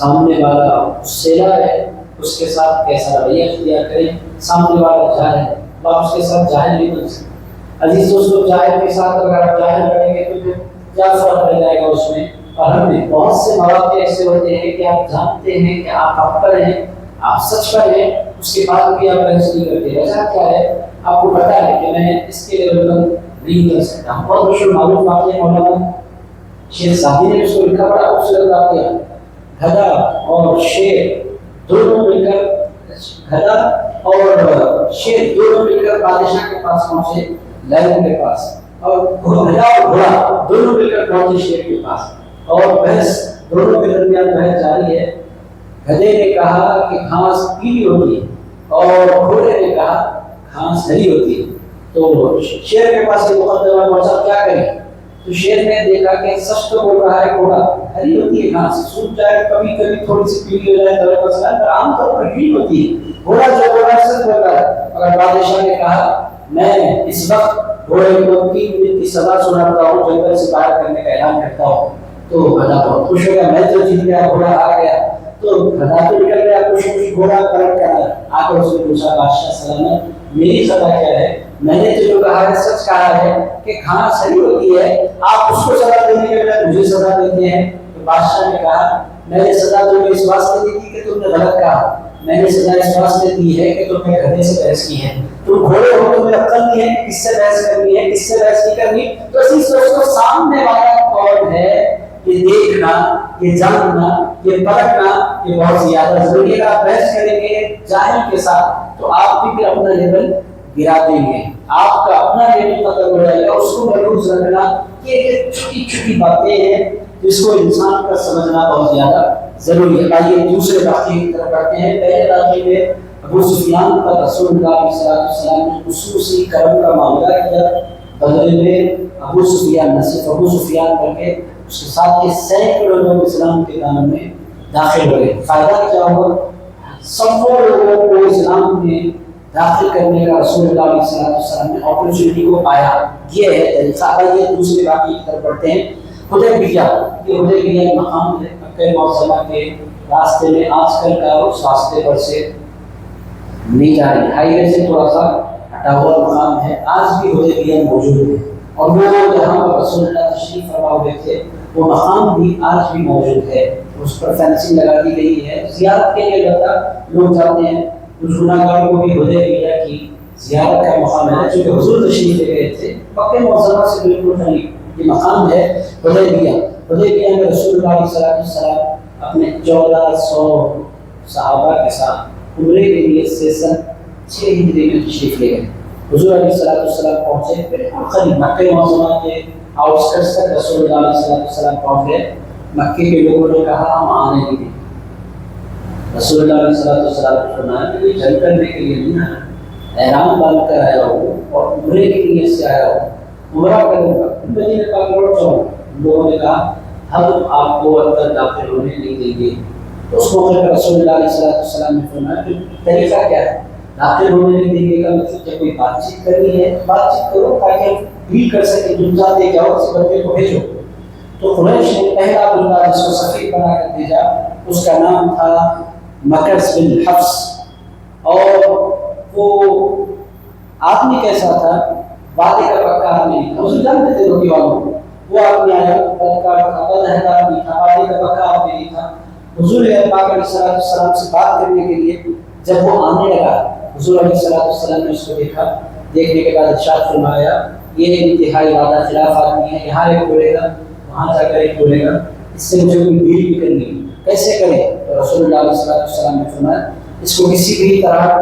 سامنے والا غصیلا ہے اس کے ساتھ کیسا رویہ اختیار کریں، سامنے والا جاہل ہے آپ اس کے ساتھ جاہل نہیں بن سکتے۔ عزیز دوستو جاہل کے ساتھ اگر آپ جاہل کریں گے تو پھر کیا فرق پڑ جائے گا اس میں؟ اور ہم نے بہت سے مواقع ایسے ہوتے ہیں کہ آپ جانتے ہیں کہ آپ حق پر ہیں، آپ سچ پر ہیں، اس کے بعد بھی آپ بحث نہیں کرتے۔ وجہ کیا ہے؟ آپ کو پتا ہے کہ میں اس کے لیول پر نہیں کر سکتا۔ بہت مشہور معلوم واقعہ مولانا شیر صاحبی نے اس کو لکھا، بڑا خوبصورت واقعہ۔ گدھا اور شیر دونوں مل کر بادشاہ کے پاس پہنچے، لائن کے پاس، اور گدھا اور گھوڑا دونوں مل کر پہنچے شیر کے پاس، اور بحث دونوں کے درمیان بحث جاری ہے۔ گدھے نے کہا کہ گھاس پیلی ہوتی ہے اور گھوڑے نے کہا گھاس ہری ہوتی ہے۔ تو شیر کے پاس یہ مقدمہ پہنچا، کیا کریں؟ تو شیر نے دیکھا کہ سچ تو بول رہا ہے، گھوڑا ہری ہوتی ہے، گھاس سوکھ جائے کبھی کبھی تھوڑی سی پیلی ہو جائے تو مسئلہ ہے، پر عام طور پر گرین ہوتی ہے۔ گھوڑا جو بول رہا ہے سچ بول رہا ہے۔ اگر بادشاہ نے کہا میں اس وقت گھوڑے کو 3 منٹ کی سزا سناتا ہوں، جنگل سے باہر کرنے کا اعلان کرتا ہوں، تو گدھا بہت خوش ہو گیا، میں تو جیت گیا، گھوڑا آ گیا۔ تو گدھا تو نکل گیا خوش خوش، گھوڑا پلٹ کر آ کر اس نے پوچھا بادشاہ سلامت میری سزا کیا ہے؟ میں نے تو جو کہا ہے سچ کہا ہے کہ گھاس ہری ہوتی ہے، آپ اس کو سزا دینے کے بجائے مجھے سزا دیتے ہیں۔ تو بادشاہ نے کہا میں نے سزا تمہیں اس واسطے دی تھی کہ تم نے غلط کہا، میں نے سزا اس واسطے دی ہے کہ تم نے گدھے سے بحث کی ہے، تم گھوڑے ہو تمہیں عقل نہیں ہے کس سے بحث کرنی ہے کس سے بحث نہیں کرنی۔ تو اسی سوچ کو سامنے والا کون ہے یہ دیکھنا، یہ جاننا، یہ پرکھنا یہ بہت زیادہ ضروری ہے۔ آپ بحث کریں گے جاہل کے ساتھ تو آپ بھی پھر اپنا لیول گرا دیں گے، آپ کا اپنا لیول ختم ہو جائے گا۔ اس کو محفوظ رکھنا یہ چھوٹی چھوٹی باتیں ہیں جس کو انسان کا سمجھنا بہت زیادہ ضروری ہے۔ آئیے دوسرے واقعے کی طرف بڑھتے ہیں۔ پہلے واقعے میں ابو سفیان پر رسول اللہ علیہ السلام نے خصوصی کرم کا معاملہ کیا، بدلے میں ابو سفیان نہ صرف ابو سفیان بلکہ اس کے ساتھ کے سینکڑوں لوگ اسلام کے دامن میں داخل ہوئے۔ فائدہ کیا ہوا؟ سب لوگوں کو اسلام میں داخل کرنے کا رسول اللہ علیہ السلام نے اپرچونٹی کو پایا۔ یہ ہے طریقہ۔ آئیے دوسرے واقعے کی طرف بڑھتے ہیں۔ حدیبیہ، یہ حدیبیہ ایک مقام ہے مکہ معظمہ کے راستے میں، آج کل کا اس راستے پر سے نہیں جا رہی، ہائی وے سے تھوڑا سا ہٹا ہوا مقام ہے، آج بھی حدیبیہ موجود ہے، اور وہ جہاں پر رسول اللہ تشریف فرما ہوئے تھے وہ مقام بھی آج بھی موجود ہے، اس پر فینسنگ لگا دی گئی ہے، زیارت کے لیے لوگ جاتے ہیں۔ اس گناہ گاروں کو بھی حدیبیہ کی زیارت کا مقام ہے، چونکہ حضور تشریف لے گئے تھے مکہ معظمہ سے بالکل قریب یہ مقام ہے حدیبیہ۔ حدیبیہ میں رسول اللہ علیہ السلام اپنے 1400 صحابہ کے ساتھ عمرے کے لیے سن 6 ہجری میں تشریف لے گئے۔ حضور علیہ السلام پہنچے، قریب مکہ معظمہ کے آؤٹسکرٹس تک رسول اللہ علیہ السلام پہنچ گئے۔ مکے کے لوگوں نے کہا ہم آنے نہیں دیں۔ رسول اللہ علیہ السلام نے فرمایا کہ یہ جنگ کرنے کے لیے نہیں آیا، احرام باندھ کر آیا ہوں اور عمرے کے لیے سے آیا ہوں، عمرہ کروں گا، مدینے پاک لوٹ جاؤں۔ لوگوں نے کہا ہم آپ کو اندر داخل ہونے نہیں دیں گے۔ تو اس موقع پر رسول اللہ علیہ السلام نے فرمایا کہ طریقہ کیا ہے؟ داخل ہونے نہیں دیں گے کا مطلب جب کوئی بات چیت کرنی ہے بات چیت کرو تاکہ ہم ڈیل کر سکیں، تم جاتے جاؤ اس بندے کو بھیجو۔ تو قریش نے پہلا بندہ جس کو سفیر بنا کر بھیجا اس کا نام تھا مکرس بن حفص، اور وہ آدمی کیسا تھا؟ وعدے کا پکا آدمی نہیں تھا. حضور جانتے تھے روٹی والوں کو. وہ آدمی آیا بدہدا آدمی تھا, وعدے کا پکا آدمی نہیں تھا. حضور پاک علیہ السلام سے بات کرنے کے لیے جب وہ آنے لگا, حضور علیہ السلام نے اس کو دیکھا. دیکھنے کے بعد ارشاد فرمایا یہ انتہائی وعدہ خلاف آدمی ہے, یہاں ایک بولے گا وہاں جا کر ایک بولے گا, اس سے مجھے کوئی ڈیل بھی کرنی ہے, کیسے کرے؟ تو رسول اللہ علیہ السلام نے فرمایا اس کو کسی بھی طرح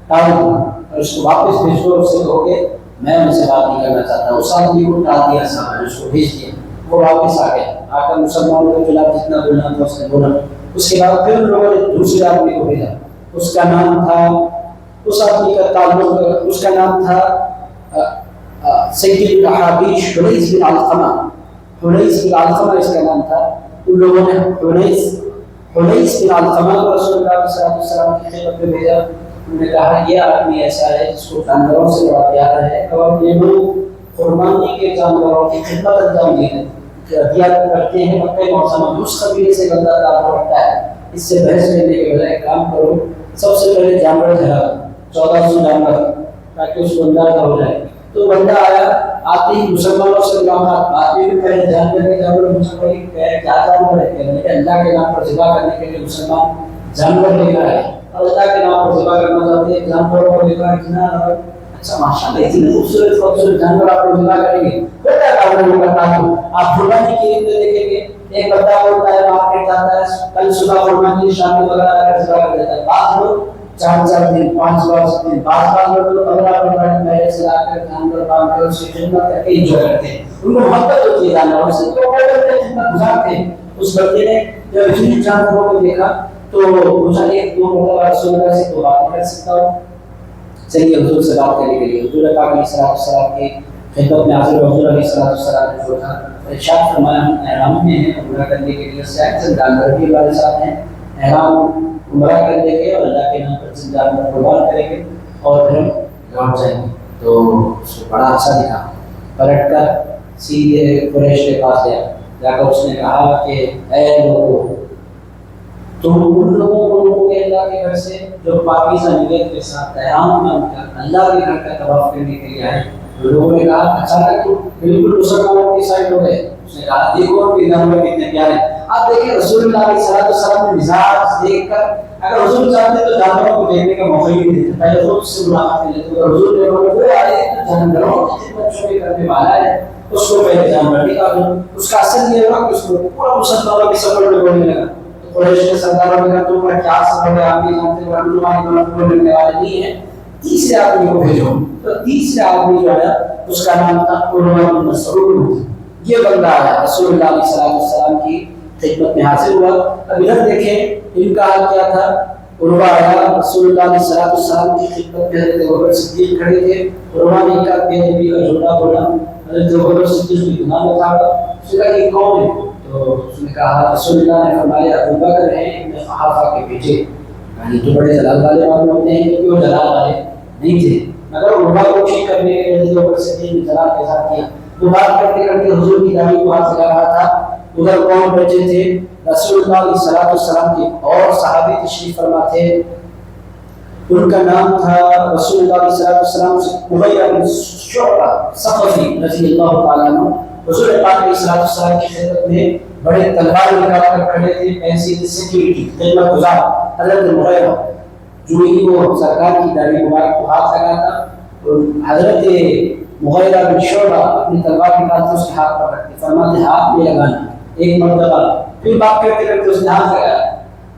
ٹال دو اور اس کو واپس بھیج دو, اس سے کہو کہ میں ان سے بات نہیں کرنا چاہتا. اس آدمی کو ٹال دیا صاحب نے, اس کو بھیج دیا. وہ واپس آ گیا, آ کر مسلمانوں کے خلاف جتنا بولنا تھا اس نے بولا. اس کے بعد پھر ان لوگوں نے دوسرے آدمی کو بھیجا. اس کا نام تھا, اس آدمی کا تعلق, اس کا نام تھا سید الاحابیش حنیس بن علقمہ. حنیس بن علقمہ اس کا نام تھا. ان لوگوں نے حنیس بن علقمہ کو رسول اللہ صلی اللہ علیہ وسلم کی خدمت میں بھیجا. انہوں نے کہا یہ آدمی ایسا ہے جس کو جانوروں سے بڑا پیار ہے اور یہ لوگ قربانی کے جانوروں کی خدمت انجام دیا کرتے ہیں. مکہ معظمہ میں اس قبیلے سے بندہ تعلق رکھتا ہے. اس سے بحث کرنے کے بجائے کام کرو, سب سے پہلے جانور جلا 1400 جانور تاکہ اس کو اندازہ ہو جائے. تو بندہ آیا, آتے ہی مسلمانوں سے ملاقات, آتے ہی پہلے جانور مسلمان کیا جانور ہے؟ اللہ کے نام پر ذبح کرنے کے لیے مسلمان جانور لے کر آئے. اللہ کے نام پر ذبح کرنا چاہتے ہیں, جانوروں کو لے کر اتنا اچھا ماشاء اللہ اتنے خوبصورت جانور آپ کو ذبح کریں گے. بیٹا کام کرتا ہوں آپ قربانی کی عید میں دیکھیں گے ایک بندہ بولتا ہے مارکیٹ جاتا ہے, کل صبح قربانی شام میں وغیرہ لا کر ذبح کر دیتا ہے. بعض لوگ 4 دن 5 دن, بعض لوگ 15 پہلے سے لا کر جانور باندھ کر اس کی خدمت کر کے انجوائے کرتے ہیں. ان کو محبت ہوتی ہے جانوروں سے, تو وہ خدمت گزارتے ہیں. اس بندے نے جب اتنی جانوروں کو دیکھا تو پوچھا ایک دو مرتبہ رسول اللہ سے تو بات کر سکتا ہوں. چلیے حضور سے بات کرنے کے لیے حضور پاک علیہ السلام کی خدمت میں حاضر. حضور علیہ السلام نے جو تھا ارشاد فرمایا ہم احرام میں ہیں, عمرہ کرنے کے لیے سے جانور بھی ہمارے ساتھ ہیں. احرام عمرہ کر لیں گے اور اللہ کے نام پر جانور قربان کریں گے اور پھر لوٹ جائیں گے. تو اس کو بڑا اچھا دکھا. پلٹ کر سیدھے قریش کے پاس گیا. جا کر اس نے کہا کہ اے لوگوں, تم ان لوگوں کے اللہ کے گھر سے جو پاکیزہ نیت کے ساتھ احرام میں اللہ کے گھر کا طواف کرنے کے لیے آئے. لوگوں نے کہا اچانک تو بالکل مسلمانوں کی سائڈ ہو گئے. اس نے کہا دیکھو کہ جانور کتنے پیارے. آپ دیکھیں رسول اللہ علیہ السلام نے مزاج دیکھ کر, اگر حضور چاہتے تو جانوروں کو دیکھنے کا موقع ہی نہیں دیتے, پہلے خود سے ملاقات کر لیتے. حضور نے وہ آئے جانوروں کی خدمت شروع کرنے والا ہے, اس کو پہلے جانور نکالو. اس کا اثر یہ ہوا کہ اس کو پورا مسلمانوں کے سفر میں بولنے لگا. قریش کے سرداروں نے کہا تم پر کیا سبب ہے, آپ یہ جانتے ہو ہم تمہاری مدد کرنے والے نہیں ہیں, تیسرے آدمی کو بھیجو. تو تیسرے آدمی جو ہے اس کا نام تھا عروہ بن مسعود. یہ بندہ آیا رسول اللہ علیہ السلام کی خدمت میں حاضر ہوا. اب ادھر دیکھیں ان کا حال کیا تھا. عروہ آیا رسول اللہ علیہ السلام کی خدمت میں, حضرت ابوبکر صدیق کھڑے تھے. عروہ نے کہا بے نبی کا جھوٹا بولا. حضرت ابوبکر صدیق بھی گناہ میں تھا. اس نے کہا یہ کون ہے؟ تو اس نے کہا رسول اللہ نے فرمایا ابوبکر ہیں ابن قحافہ کے بیٹے. یعنی تو بڑے جلال والے معلوم ہوتے ہیں کہ وہ جلال والے نہیں تھے, مگر عروہ کو ٹھیک کرنے کے لیے ابوبکر صدیق نے جلال کے ساتھ کیا. وہ بات کرتے کرتے حضور کی داڑھی کو ہاتھ لگا رہا تھا. ادھر کون بیٹھے تھے؟ رسول اللہ علیہ السلام کے اور صحابی تشریف فرما تھے. ان کا نام تھا رسول اللہ علیہ السلام سے مغیرہ بن شعبہ ثقفی رضی اللہ تعالیٰ عنہ. حضور پاک علیہ السلام کی خدمت میں بڑے تلوار نکال کر کھڑے تھے, ایسی سیکورٹی خدمت گزار. حضرت مغیرہ جو ہی وہ سرکار کی داڑھی مبارک کو ہاتھ لگاتا, حضرت مغیرہ بن شعبہ اپنی تلوار نکالتے اس کے ہاتھ پر رکھتے, فرماتے ہاتھ میں لگانا. ایک مرتبہ پھر بات کرتے کرتے اس نے ہاتھ لگایا,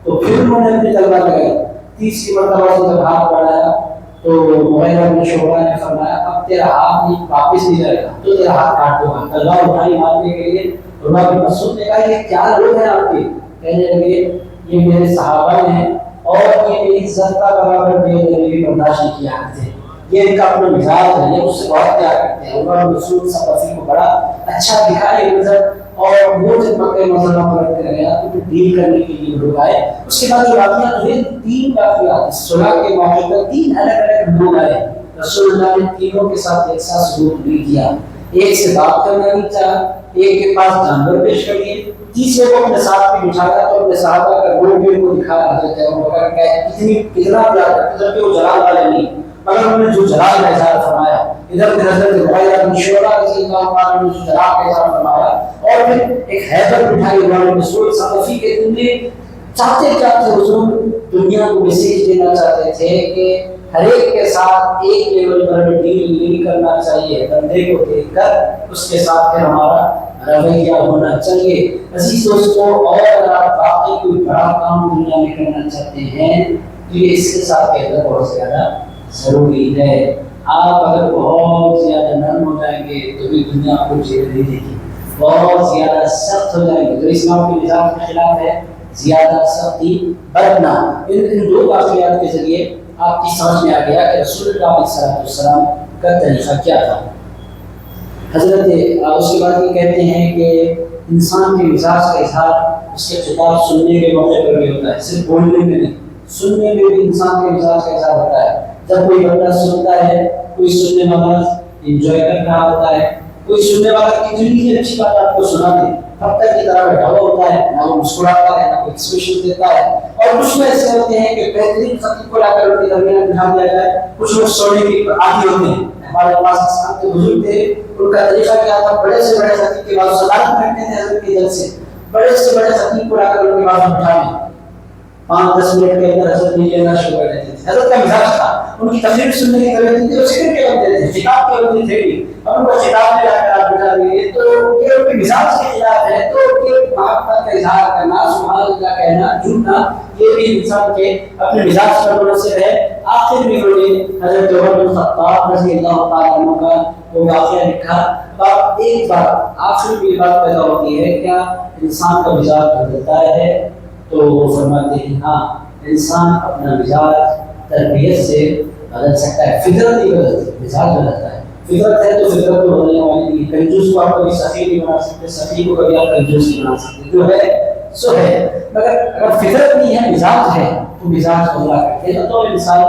تو پھر انہوں نے اپنی تلوار لگائی. تیسری مرتبہ سے جب ہاتھ بڑھایا تو مغیرہ بن شعبہ نے فرمایا اب تیرا ہاتھ نہیں واپس نہیں جائے گا, تو تیرا ہاتھ کاٹ دوں گا. تلوار اٹھائی مارنے کے لیے. عروہ بن مسعود نے کہا یہ کیا لوگ ہیں آپ کے؟ کہنے لگے یہ میرے صحابہ ہیں اور یہ میری عزت کا برابر بے ادبی برداشت نہیں کیا کرتے, یہ ان کا اپنا مزاج ہے, یہ مجھ سے بہت پیار کرتے ہیں. عروہ بن مسعود ثقفی کو بڑا اچھا دکھا یہ نظر, اور وہ جب مکہ معظمہ پر رکھتے گیا تو ڈیل کرنے کے لیے لوگ آئے. اس کے بعد جو واقعات ہوئے 3 واقعات صلح کے موقع پر 3 الگ الگ لوگ آئے. رسول اللہ نے تینوں کے ساتھ ایک ساتھ سلوک نہیں کیا. ایک سے بات کرنا نہیں چاہا, ایک کے پاس جانور پیش کر دیے, تیسرے کو اپنے ساتھ بھی بٹھایا تو اپنے صحابہ کا گول بھی کو دکھایا. حضرت ابوبکر کتنا پیار کرتے, جبکہ وہ جلال والے نہیں, مگر انہوں نے جو جلال کا اظہار فرمایا، ادھر پھر حضرت غیرہ بن شعبہ رضی اللہ عنہ نے جو جلال کا اظہار فرمایا، اور پھر ایک حیبت بٹھائی امام مسعود ثقفی کے دل میں چاہتے حضور دنیا کو میسیج دینا چاہتے تھے کہ ہر ایک کے ساتھ ایک لیول پر ڈیل نہیں کرنا چاہیے، بندے کو دیکھ کر اس کے ساتھ پھر ہمارا رویہ ہونا چاہیے۔ عزیز دوستوں، اور اگر آپ واقعی کوئی بڑا کام دنیا میں کرنا چاہتے ہیں تو یہ اس کے ساتھ کہنا بہت زیادہ ضروری ہے۔ آپ اگر بہت زیادہ نرم ہو جائیں گے تو بھی دنیا کو جھیل نہیں دے گی، بہت زیادہ سخت ہو جائیں گے تو اسلام کے نظام کے خلاف ہے زیادہ سختی برتنا۔ ان دو واقعات کے ذریعے آپ کی سمجھ میں آ گیا کہ رسول اللہ علیہ السلام کا طریقہ کیا تھا۔ حضرت اس کے بعد یہ کہتے ہیں کہ انسان کے مزاج کا اظہار اس کے خطاب سننے کے موقع پر بھی ہوتا ہے، صرف بولنے میں نہیں، سننے میں بھی انسان کے مزاج کا اظہار ہوتا ہے۔ جب کوئی بندہ سنتا ہے، کوئی سننے والا انجوائے کر رہا ہوتا ہے، کوئی سننے والا کتنی اچھی بات آپ کو سنا دے، اب تک کی طرح بیٹھا ہوا ہوتا ہے، نہ وہ مسکراتا ہے، نہ کوئی ایکسپریشن دیتا ہے، اور کچھ لوگ ایسے ہوتے ہیں کہ بہترین خطیب کو لا کر ان کے درمیان بٹھا دیا جائے، کچھ لوگ سونے کی عادی ہوتے ہیں۔ ہمارے پاس اسلام کے بزرگ تھے، ان کا طریقہ کیا تھا، بڑے سے بڑے خطیب کے بعد صدارت کرتے تھے حضرت کے جلسے، بڑے سے بڑے خطیب کو لا کر ان کے بعد بٹھانے، 5-10 منٹ کے اندر حضرت نہیں لینا شروع کر دیتے تھے۔ حضرت کا مزاج تھا، ان کی تقریر سننے کی طرف تھی، وہ ذکر کے بنتے تھے، خطاب کے بنتے تھے، اور ان کو خطاب میں لا کر آپ بٹھا دیے تو یہ ان کے مزاج کے خلاف ہے۔ تو یہ محبت کا اظہار کرنا، سبحان اللہ کہنا، جھومنا، یہ بھی انسان کے اپنے مزاج پر منحصر ہے۔ آخر میں انہوں نے حضرت عمر بن خطاب رضی اللہ تعالیٰ عنہ کا وہ واقعہ لکھا۔ اب ایک بات آخر میں یہ بات پیدا ہوتی ہے، کیا انسان کا مزاج بدلتا ہے؟ تو وہ فرماتے ہیں ہاں، انسان اپنا مزاج تربیت سے بدل سکتا ہے، فطرت نہیں بدلتی، مزاج بدلتا ہے۔ فطرت ہے تو فطرت کو بدلنے والی نہیں، کنجوس کو آپ کبھی سخی نہیں بنا سکتے، سخی کو کبھی آپ کنجوس نہیں بنا سکتے، جو ہے سو ہے۔ مگر اگر فطرت نہیں ہے، مزاج ہے، تو مزاج بدلا کرتے ہیں۔ بطور مثال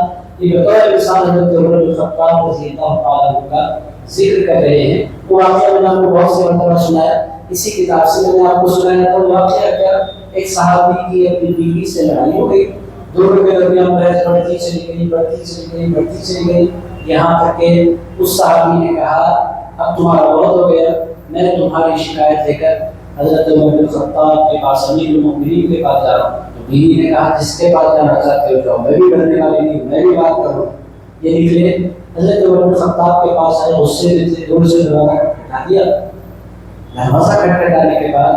حضرت عمر بن خطاب رضی اللہ تعالیٰ عنہ کا ذکر کر رہے ہیں۔ وہ واقعہ میں نے آپ کو بہت سے مرتبہ سنایا، اسی کتاب سے میں نے آپ کو سنایا تھا۔ واقعہ کیا، ایک صحابی کی اپنی بیوی سے لڑائی ہو گئی، دونوں کے درمیان بحث بڑھتی چلی گئی، یہاں تک کہ اس صحابی نے کہا اب تمہارا بہت ہو گیا، میں تمہاری شکایت لے کر حضرت عمر بن خطاب کے پاس، امیر المؤمنین کے پاس جا رہا ہوں۔ تو بیوی نے کہا جس کے پاس جانا چاہتے ہو جاؤ، میں بھی ڈرنے والی نہیں ہوں، میں بھی بات کروں۔ یہ نکلے، حضرت عمر بن خطاب کے پاس آئے، غصے میں سے دور سے دروازہ کھٹکھٹا دیا۔ دروازہ کھٹکھٹانے کے بعد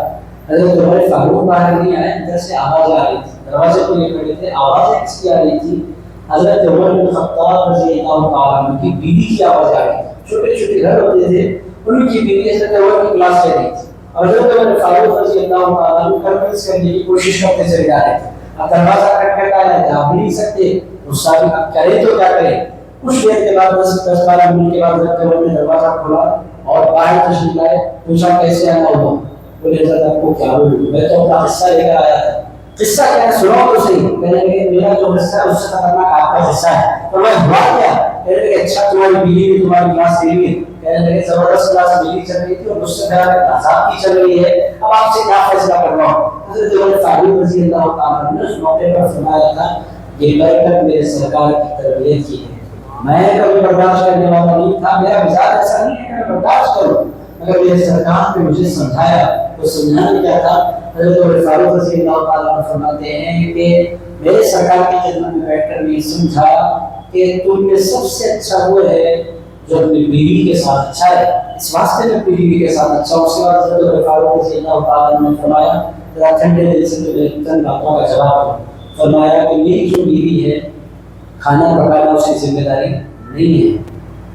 حضرت عمر فاروق باہر نہیں آئے، اندر سے آواز آ رہی تھی، دروازے کو لے کھڑے تھے، آوازیں کس کی آ رہی تھی؟ حضرت عمر بن خطاب رضی اللہ تعالیٰ عنہ کی بیوی کی آواز آ رہی تھی۔ چھوٹے چھوٹے گھر ہوتے تھے، ان کی بیوی حضرت عمر کی کلاس لے رہی تھی، اور حضرت عمر فاروق رضی اللہ تعالیٰ عنہ کنوینس کرنے کی کوشش کرتے چلے جا رہے تھے۔ اب دروازہ کھٹکھٹایا ہے، جا بھی نہیں سکتے، غصہ بھی اب کرے تو کیا کرے۔ کچھ دیر کے بعد 10-12 منٹ کے بعد حضرت عمر نے دروازہ کھولا اور باہر تشریف لائے، پوچھا کیسے آنا ہوا؟ بولے حضرت آپ کو کیا بولوں، میں تو اپنا قصہ لے کر آیا تھا۔ قصہ کیا ہے سناؤ تو صحیح۔ کہنے لگے میرا جو قصہ ہے اس سے خطرناک آپ کا قصہ ہے۔ تو میں ہوا کیا؟ کہنے لگے اچھا تمہاری بیوی نے تمہاری کلاس لے لی؟ کہنے لگے زبردست کلاس میری چل رہی تھی اور مجھ سے عذاب کی چل رہی ہے، اب آپ سے کیا فیصلہ کرنا ہو؟ حضرت عمر فاروق رضی اللہ تعالیٰ نے اس موقع پر فرمایا تھا یہ برکت میرے سرکار کی تربیت کی ہے، میں کبھی برداشت کرنے والا نہیں تھا، میرا مزاج ایسا نہیں ہے کہ میں برداشت کروں، مگر میرے سرکار نے مجھے سمجھایا۔ وہ سمجھانا کیا تھا؟ حضرت عمر فاروق رضی اللہ تعالیٰ عنہ فرماتے ہیں کہ میرے سرکار کی خدمت میں بیٹھ کر میں سمجھا کہ تم میں سب سے اچھا وہ ہے جو اپنی بیوی کے ساتھ اچھا ہے، اس واسطے میں اپنی بیوی کے ساتھ اچھا۔ اس کے بعد حضرت عمر فاروق رضی اللہ تعالیٰ عنہ نے فرمایا ذرا ٹھنڈے دل سے تمہیں چند باتوں کا جواب دو۔ فرمایا کہ میری جو بیوی ہے کھانا پکانا اس کی ذمہ داری نہیں ہے،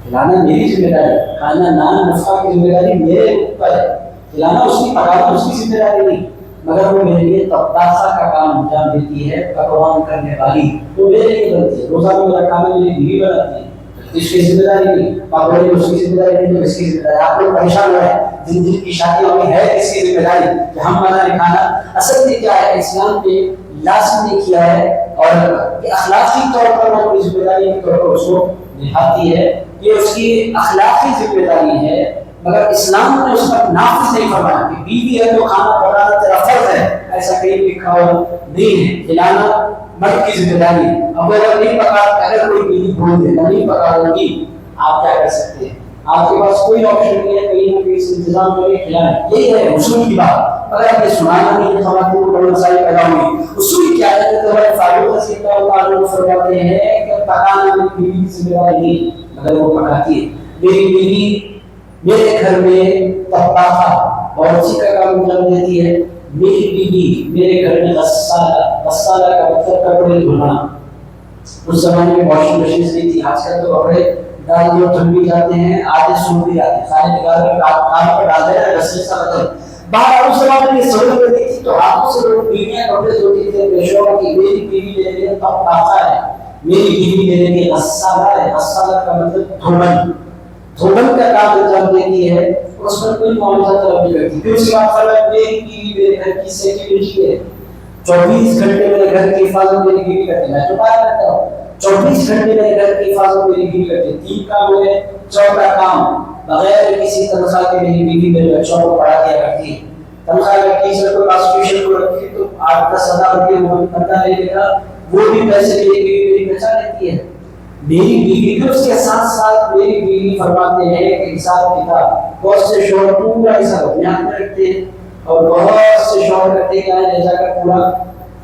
کھلانا میری ذمہ داری، کھانا نان نفقہ کی ذمہ داری میرے اوپر ہے، کھلانا اس کی پکانا اس کی ذمہ داری نہیں، مگر وہ میرے لیے تبادلہ کا کام انجام دیتی ہے، پکوان کرنے والی وہ میرے لیے بنتی ہے، روزہ میں میرا کھانا میری بیوی بناتی ہے، اس کی ذمہ داری نہیں، پاپڑی اس کی ذمہ داری نہیں، اس کی ذمہ داری۔ آپ لوگ پریشان ہو رہے ہیں جن جن کی شادیوں میں ہے اس کی ذمہ داری کہ ہم بنائیں کھانا، اصل میں کیا ہے اسلام نے لازم نہیں کیا ہے اور اخلاقی طور پر وہ اپنی ذمہ داری کے طور پر اس کو نبھاتی ہے، یہ اس کی اخلاقی ذمہ داری ہے، مگر اسلام نے اس پر نافذ نہیں فرمایا کہ بیوی ہے تو کھانا پکانا تیرا فرض ہے، ایسا کہیں لکھا ہوا نہیں ہے۔ کھلانا مرد کی ذمہ داری. اب اگر نہیں پکا, اگر کوئی بیوی بول دے نہیں پکا گی, آپ کیا کر سکتے ہیں؟ آپ کے پاس کوئی آپشن نہیں ہے, کہیں نہ کہیں سے انتظام کر کے کھلائیں. یہی ہے اصول کی بات. اگر آپ نے سنانا نہیں ہے خواتین کو بڑے مسائل پیدا ہوئے. اصول کیا ہے کہ ہمارے فاروق رضی اللہ عنہ فرماتے ہیں کہ پکانا میری بیوی کی ذمہ داری نہیں, مگر وہ پکاتی ہے. میری بیوی میرے گھر میں طباخہ اور اسی کا کام انجام دیتی ہے. میری بیوی میرے گھر میں غسالہ, غسالہ کا مطلب کپڑے دھونا. اس زمانے میں واشنگ مشین نہیں تھی, آج کل تو کپڑے ڈال دو دھل بھی جاتے ہیں, آدھے سوکھ بھی جاتے ہیں, خالی نکال کر کام پر ڈال دینا غسل سا بدل. باہر اس زمانے میں سڑک پہ نہیں تھی تو ہاتھوں سے لوگ بیویاں کپڑے دھوتی تھے. پیشوا کی میری بیوی میرے لیے طباخہ ہے, میری بیوی میرے لیے غسالہ ہے. غسالہ کا مطلب دھوبن, دھوبن کا کام انجام دیتی ہے, اس پر کوئی معاملہ طلب نہیں کرتی. پھر اس کے بعد فرمایا میری بیوی میرے گھر کی سیکیورٹی ہے. 24 گھنٹے میرے گھر کی حفاظت میری بیوی کرتی ہے. میں تو بات کرتا ہوں 24 گھنٹے میرے گھر کی حفاظت میری بیوی کرتی ہے. 3 کام ہوئے. چوتھا کام, بغیر کسی تنخواہ کے میری بیوی میرے بچوں کو پڑھا دیا کرتی ہے. تنخواہ اگر ٹیچر کو کلاس ٹیوشن کو رکھی تو 8-10 ہزار روپئے وہ بندہ لے لے گا, وہ بھی پیسے میری بیوی میری بچا لیتی ہے. میری بیوی بھی اس کے ساتھ ساتھ میری بیوی فرماتے ہیں کہ حساب کتاب بہت سے شوہر پورا حساب اپنے ہاتھ میں رکھتے ہیں, اور بہت سے شوہر کرتے ہیں کہ لے جا کر پورا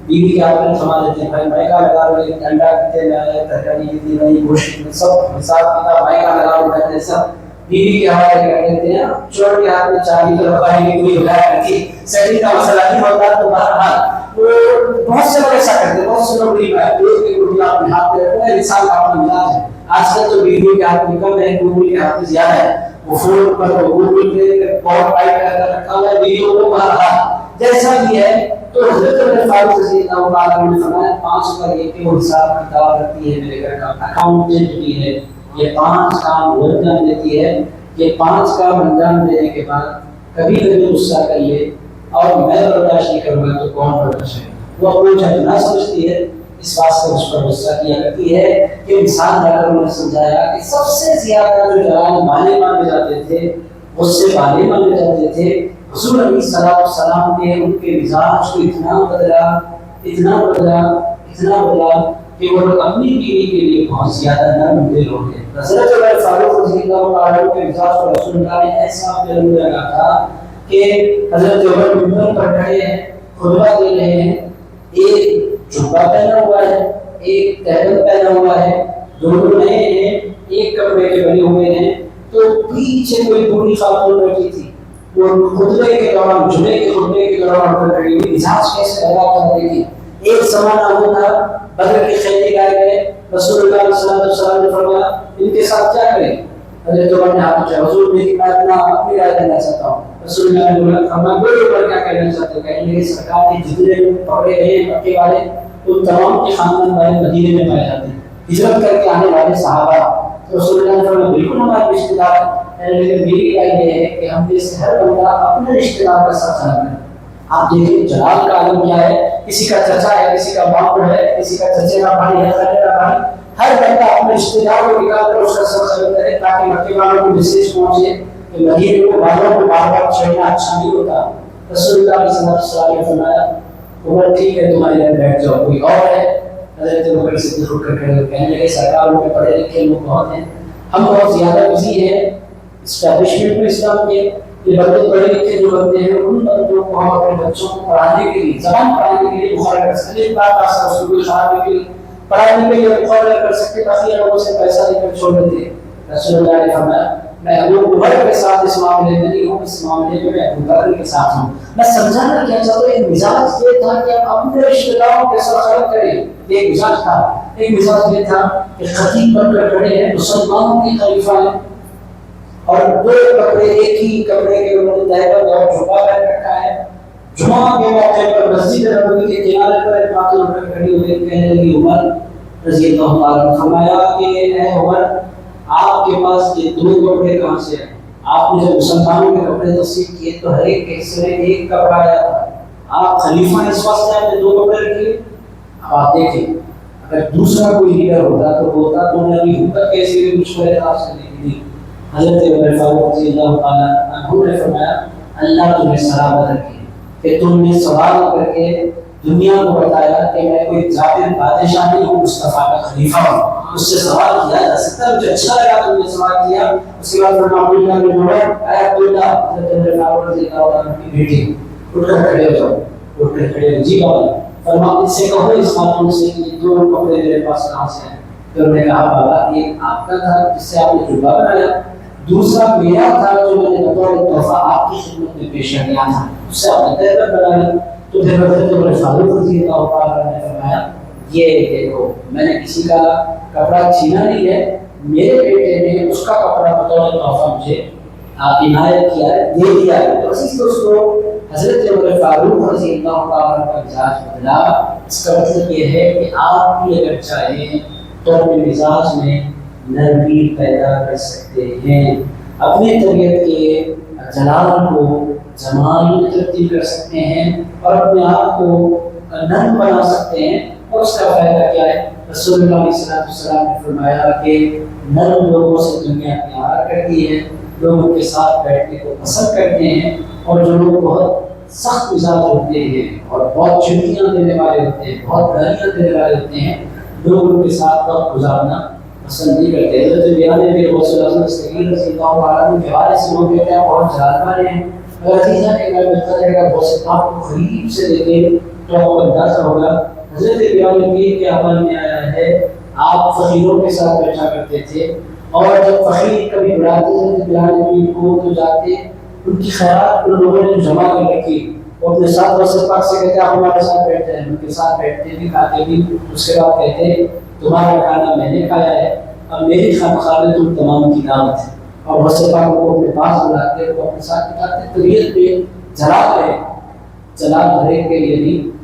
بیوی کے ہاتھ میں تھما دیتے ہیں. بھائی مائکا لگا لو, انڈا کتنے میں آیا, ترکاری کتنی نہیں, گوشت میں, سب حساب کتاب مائکا لگا لو کہتے ہیں, سب بیوی کے حوالے کر دیتے ہیں. چور کے ہاتھ میں چابی تو رکھوائی میں کوئی ہدایت کرتی, سیٹنگ کا مسئلہ نہیں ہوتا. تو بہرحال وہ بہت سے لوگ ایسا کرتے ہیں, بہت سے لوگ نہیں کرتے. ایک روٹی اپنے ہاتھ میں رکھتے ہیں, انسان کا اپنا مزاج ہے. آج کل تو بیوی کے ہاتھ میں کم ہے, گوگل کے ہاتھ میں زیادہ ہے. وہ فون پر گوگل پہ پاور پوائنٹ کر رکھا ہوا ہے ویڈیو کو. بہرحال جیسا بھی ہے, تو حضرت عمر فاروق رضی اللہ عنہ نے فرمایا 5 پر یہ کہ وہ حساب کتاب رکھتی ہے, میرے گھر کا اکاؤنٹنٹ بھی ہے. یہ 5 کام وہ انجام دیتی ہے. یہ 5 کام انجام دینے کے بعد کبھی کبھی غصہ کریے, اور میں برداشت نہیں کروں گا تو کون برداشت ہے. وہ اپنا جھگڑا سمجھتی ہے, اس بات سے اس پر غصہ کیا کرتی ہے کہ انسان جا کر انہوں نے سمجھایا کہ سب سے زیادہ جو جلال بانے مانے جاتے تھے, غصے بانے مانے جاتے تھے, حضور علیہ السلام کے ان کے مزاج کو اتنا بدلا, اتنا بدلا, اتنا بدلا کہ وہ لوگ اپنی بیوی کے لیے بہت زیادہ نرم دل ہو گئے. حضرت عمر فاروق رضی اللہ عنہ کے مزاج کو رسول اللہ نے ایسا جلم لگا تھا کہ حضرت عمر منبر پر کھڑے ہیں, خطبہ دے رہے ہیں, ایک جبہ پہنا ہوا ہے, ایک تہبند پہنا ہوا ہے, دونوں نئے ہیں, ایک کپڑے کے بنے ہوئے ہیں. تو پیچھے کوئی بوڑھی خاتون بیٹھی تھی, وہ خطبے کے دوران, جمعے کے خطبے کے دوران پر کھڑی ہوئی, مزاج کیسے پیدا کر رہی تھی. ایک زمانہ وہ تھا بدر کے خیمے گائے گئے, رسول اللہ صلی اللہ علیہ وسلم نے فرمایا ان کے ساتھ کیا کریں. حضرت عمر نے ہاتھ اٹھایا, حضور میں اپنی رائے دینا چاہتا ہوں. رسول اللہ نے فرمایا بولو پر کیا کہنا چاہتے ہو. کہنے لگے سرکار نے جتنے لوگ پکڑے گئے مکے والے ان تمام کے خاندان والے مدینے میں پائے جاتے ہیں, ہجرت کر کے آنے والے صحابہ. تو رسول اللہ نے فرمایا بالکل ہمارے رشتے دار ہیں, لیکن میری رائے یہ ہے کہ ہم میں سے ہر بندہ اپنے رشتے دار کا ساتھ خیال کرے. آپ دیکھیں جلال کا عالم کیا ہے, کسی کا چچا ہے, کسی کا باپ ہے, کسی کا چچے کا بھائی ہے, خالے کا بھائی, ہر بندہ اپنے رشتے دار کو نکال کر اس کا ساتھ خیال کرے, تاکہ مکے والوں کو میسج پہنچے کہ مدینے کو والوں کو بار بار چھوڑنا اچھا نہیں ہوتا. رسول اللہ صلی اللہ علیہ وسلم نے فرمایا عمر ٹھیک ہے تمہارے یہاں بیٹھ جاؤ, کوئی اور ہے. حضرت بکر صدیق اٹھ کر کہنے لگے سرکار میں پڑھے لکھے لوگ بہت ہیں, ہم بہت زیادہ بزی ہیں اسٹیبلشمنٹ میں اسلام کے. یہ بندے پڑھے لکھے جو بندے ہیں ان بندوں کو ہم اپنے بچوں کو پڑھانے کے لیے, زبان پڑھانے کے لیے مقرر کر سکتے ہیں, پڑھانے کے لیے مقرر کر سکتے, باقی لوگوں سے پیسہ لے کر چھوڑ دیتے ہیں. رسول اللہ نے فرمایا میں ابو بکر کے ساتھ اس معاملے میں نہیں ہوں, اس معاملے میں ابو بکر کے ساتھ ہوں. میں سمجھانا کیا چاہتا ہوں, ایک مزاج یہ تھا کہ آپ اپنے رشتے داروں کے ساتھ خیال کریں. ایک مزاج تھا, ایک مزاج یہ تھا کہ خطیب بن کر کھڑے ہیں, مسلمانوں کے خلیفہ ہیں, اور دو کپڑے ایک ہی کپڑے کے انہوں نے تہبند اور جبہ پہن رکھا ہے. جمعہ کے موقع پر مسجد نبوی کے کنارے پر ایک خاتون اٹھ کر کھڑی ہوئی کہنے لگی عمر رضی اللہ عنہ, فرمایا کہ اے عمر آپ کے پاس یہ 2 کپڑے کہاں سے ہیں؟ آپ نے جب مسلمانوں کے کپڑے تقسیم کیے تو ہر ایک کے حصے میں ایک کپڑا آیا تھا. آپ خلیفہ اس واسطے آپ نے 2 کپڑے رکھے. اب آپ دیکھیں اگر دوسرا کوئی لیڈر ہوتا تو بولتا تم نے ابھی حکومت کیسے بھی مجھ کو اعتراض کرنے کی نہیں. حضرت عمر فاروق رضی اللہ تعالیٰ عنہ نے فرمایا اللہ تمہیں سلامت رکھے کہ تم نے سوال کر کے دنیا کو بتایا کہ میں کوئی ظاہر بادشاہ نہیں ہوں، مصطفیٰ کا خلیفہ ہوں۔ اس سے سوال کیا جا سکتا ہے، مجھے اچھا لگا تم نے سوال کیا۔ اس کے بعد فرمایا عبداللہ بن عمر، اے عبداللہ، حضرت عمر رضی اللہ عنہ کی بیٹی، اٹھ کر کھڑے ہو جاؤ، اٹھ کر کھڑے ہو، جی بابا۔ فرمایا اس سے کہو اس خاتون سے کہ یہ دو کپڑے میرے پاس کہاں سے ہیں؟ تو انہوں نے کہا بابا ایک آپ کا تھا جس سے آپ نے جوبہ بنایا، دوسرا میرا تھا جو میں نے بطور تحفہ آپ کی خدمت میں پیش کیا تھا، اس سے آپ نے تہبت بنایا۔ تو پھر حضرت عمر فاروق رضی اللہ عنہ نے فرمایا یہ دیکھو میں نے کسی کا کپڑا چھینا نہیں ہے، میرے بیٹے نے اس کا کپڑا بطور تحفہ مجھے عنایت کیا ہے، دے دیا ہے۔ تو اسی دوستوں حضرت عمر فاروق رضی اللہ عنہ کا مزاج بدلا۔ اس کا مطلب یہ ہے کہ آپ بھی اگر چاہیں تو اپنے مزاج میں نرمی پیدا کر سکتے ہیں، اپنے طبیعت کے جلال کو جمال میں تبدیل کر سکتے ہیں اور اپنے آپ کو نرم بنا سکتے ہیں۔ اور اس کا فائدہ کیا ہے؟ رسول اللہ علیہ السلام نے فرمایا کہ نرم لوگوں سے دنیا پیار کرتی ہے، لوگوں کے ساتھ بیٹھنے کو پسند کرتے ہیں، اور جو لوگ بہت سخت مزاج ہوتے ہیں اور بہت چٹیاں دینے والے ہوتے ہیں، بہت گالیاں دینے والے ہوتے ہیں، لوگ ان کے ساتھ وقت گزارنا پسند نہیں کرتے۔ حضرت بیان پیر غوث اعظم دستگیر رضی اللہ عنہ کے حوالے سے لوگ کہتے ہیں بہت جلال والے ہیں، اگر عزیزہ کے گھر میں پتہ چلے گا غوث پاک کو قریب سے دیکھیں تو آپ کو اندازہ ہوگا۔ حضرت بیان پیر کے حوالے میں آیا ہے آپ فقیروں کے ساتھ بیٹھا کرتے تھے، اور جب فقیر کبھی بلاتے حضرت بیان پیر کو تو جاتے ان کی خیرات ان لوگوں نے جمع کر رکھی، وہ اپنے ساتھ غوث پاک سے کہتے آپ ہمارے ساتھ بیٹھتے ہیں، ان کے ساتھ بیٹھتے بھی کھاتے بھی۔ اس کے بعد کہتے تمہارا کھانا میں نے کھایا ہے، اب میری خانقاہ میں تم تمام کی دعوت ہے، اور غوث پاک کو اپنے پاس بلاتے وہ اپنے ساتھ بٹھاتے۔ طبیعت پہ جلال ہے، جلال ہر ایک کے لیے نہیں،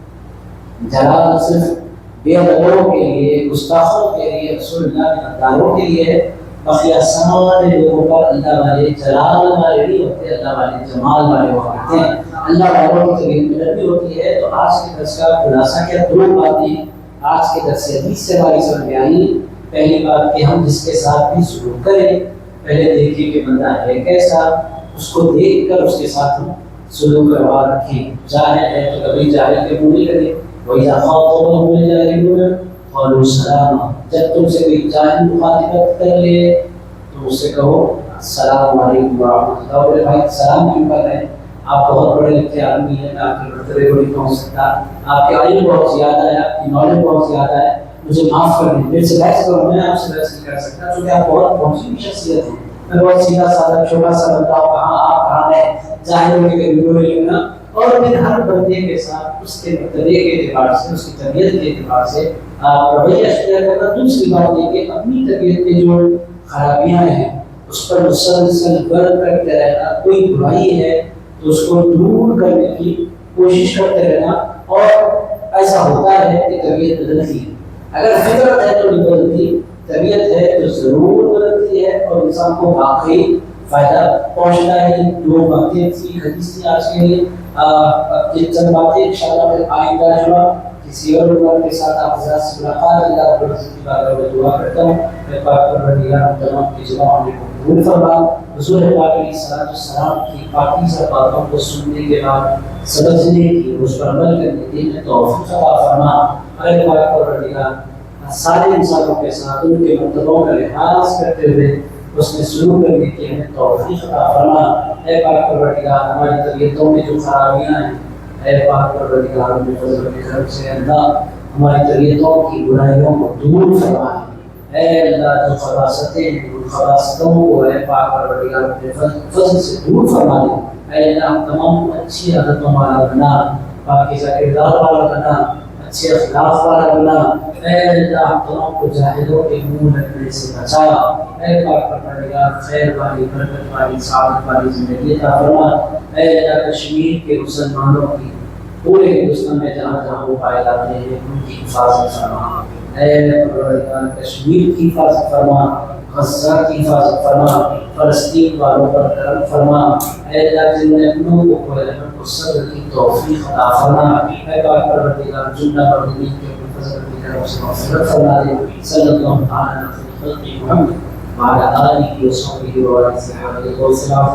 جلال صرف بے ادبوں کے لیے، گستاخوں کے لیے، رسول اللہ کے غداروں کے لیے ہے، باقی سارے لوگوں پر اللہ والے جلال والے نہیں ہوتے، اللہ والے جمال والے ہوتے ہیں۔ اللہ والوں کی طبیعت میں نرمی ہوتی ہے۔ تو آج کے درس کا خلاصہ کیا؟ دو باتیں آج کے درس حدیث سے ہماری سمجھ میں آئی۔ پہلی بات کہ ہم جس کے ساتھ بھی سلوک کریں پہلے دیکھیں کہ بندہ ہے کیسا، اس کو دیکھ کر اس کے ساتھ ہم سلوک کروا رکھیں۔ جاہل ہے تو کبھی جاہل کے منہ نہیں کریں، وہی خاطبهم الجاهلون قالوا سلاما، جب تم سے کوئی جاہل مخاطبت کر لے تو اس سے کہو السلام علیکم ورحمۃ اللہ۔ بولے بھائی سلام کیوں کر رہے ہیں؟ آپ بہت بڑے لکھے آدمی ہیں، آپ کے مرتبے کو نہیں پہنچ سکتا، آپ کے علم بہت زیادہ ہے، آپ کی نالج بہت زیادہ ہے، مجھے معاف کر دیں، میرے سے بحث کرو، میں آپ سے بحث نہیں کر سکتا کیونکہ آپ بہت پہنچی ہوئی شخصیت ہیں، میں بہت سیدھا سادہ چھوٹا سا بندہ ہوں، کہاں آپ کہاں ہیں، ظاہر کے کبھی بولے لگنا۔ اور پھر ہر بندے کے ساتھ اس کے مرتبے کے اعتبار سے، اس کی طبیعت کے اعتبار سے آپ رویہ اختیار کرنا۔ دوسری بات یہ کہ اپنی طبیعت میں جو خرابیاں ہیں اس پر مسلسل غور کرتے رہنا، کوئی برائی ہے تو اس کو دور کرنے کی کوشش کرتے رہنا، اور ایسا ہوتا ہے کہ طبیعت بدلتی ہے، اگر فطرت ہے تو نہیں بدلتی، طبیعت ہے تو ضرور بدلتی ہے، اور انسان کو واقعی فائدہ پہنچتا ہے۔ دو باتیں تھی حدیث تھی آج کے لیے، یہ چند باتیں انشاءاللہ پھر آئندہ جو کسی اور عنوان کے ساتھ آپ حضرات سے ملاقات، اللہ رب العزت کی بارگاہ میں دعا کرتا ہوں کہ پاک پروردگار ہم تمام کی زبان کو قبول فرما، حضور پاک علیہ السلام کی پاکیزہ باتوں کو سننے کے بعد سمجھنے کی، اس پر عمل کرنے کی ہمیں توفیق عطا فرما۔ اے پاک پروردگار سارے انسانوں کے ساتھ ان کے مرتبوں کا لحاظ کرتے ہوئے اس میں سلوک کرنے کی ہمیں توفیق عطا فرما۔ اے پاک پروردگار ہماری طبیعتوں میں جو خرابیاں ہیں، اے پاک پروردگار اپنے فضل و کرم سے اللہ ہماری طبیعتوں کی برائیوں کو دور فرما۔ اے اللہ جو خباثتیں ہیں ان خباثتوں کو اے پاک پروردگار اپنے فضل سے دور فرما دے۔ اے اللہ ہم تمام اچھی عادتوں والا بنا، پاکیزہ کردار والا بنا، اچھے اخلاق والا بنا۔ اے اللہ ہم تمام کو جاہلوں کے منہ لگنے سے بچا۔ اے پاک پروردگار خیر والی، برکت والی، سعادت والی زندگی عطا فرما۔ اے اللہ کشمیر کے مسلمانوں کی پورے ہندوستان میں جہاں جہاں وہ پائے جاتے ہیں ان کی حفاظت فرما۔ اے پروردگار کشمیر کی حفاظت فرما، غزہ کی حفاظت فرما، فلسطین والوں پر کرم فرما۔ اے اللہ جن نے اپنوں کو کھوئے رحمت و صبر کی توفیق عطا فرما۔ اے پاک پروردگار جملہ مردمین کے اپنے فضل کی طرف سے مغفرت فرما دے۔ صلی اللہ تعالیٰ علیہ وسلم محمد وعلی آلہ وصحبہ وسلم۔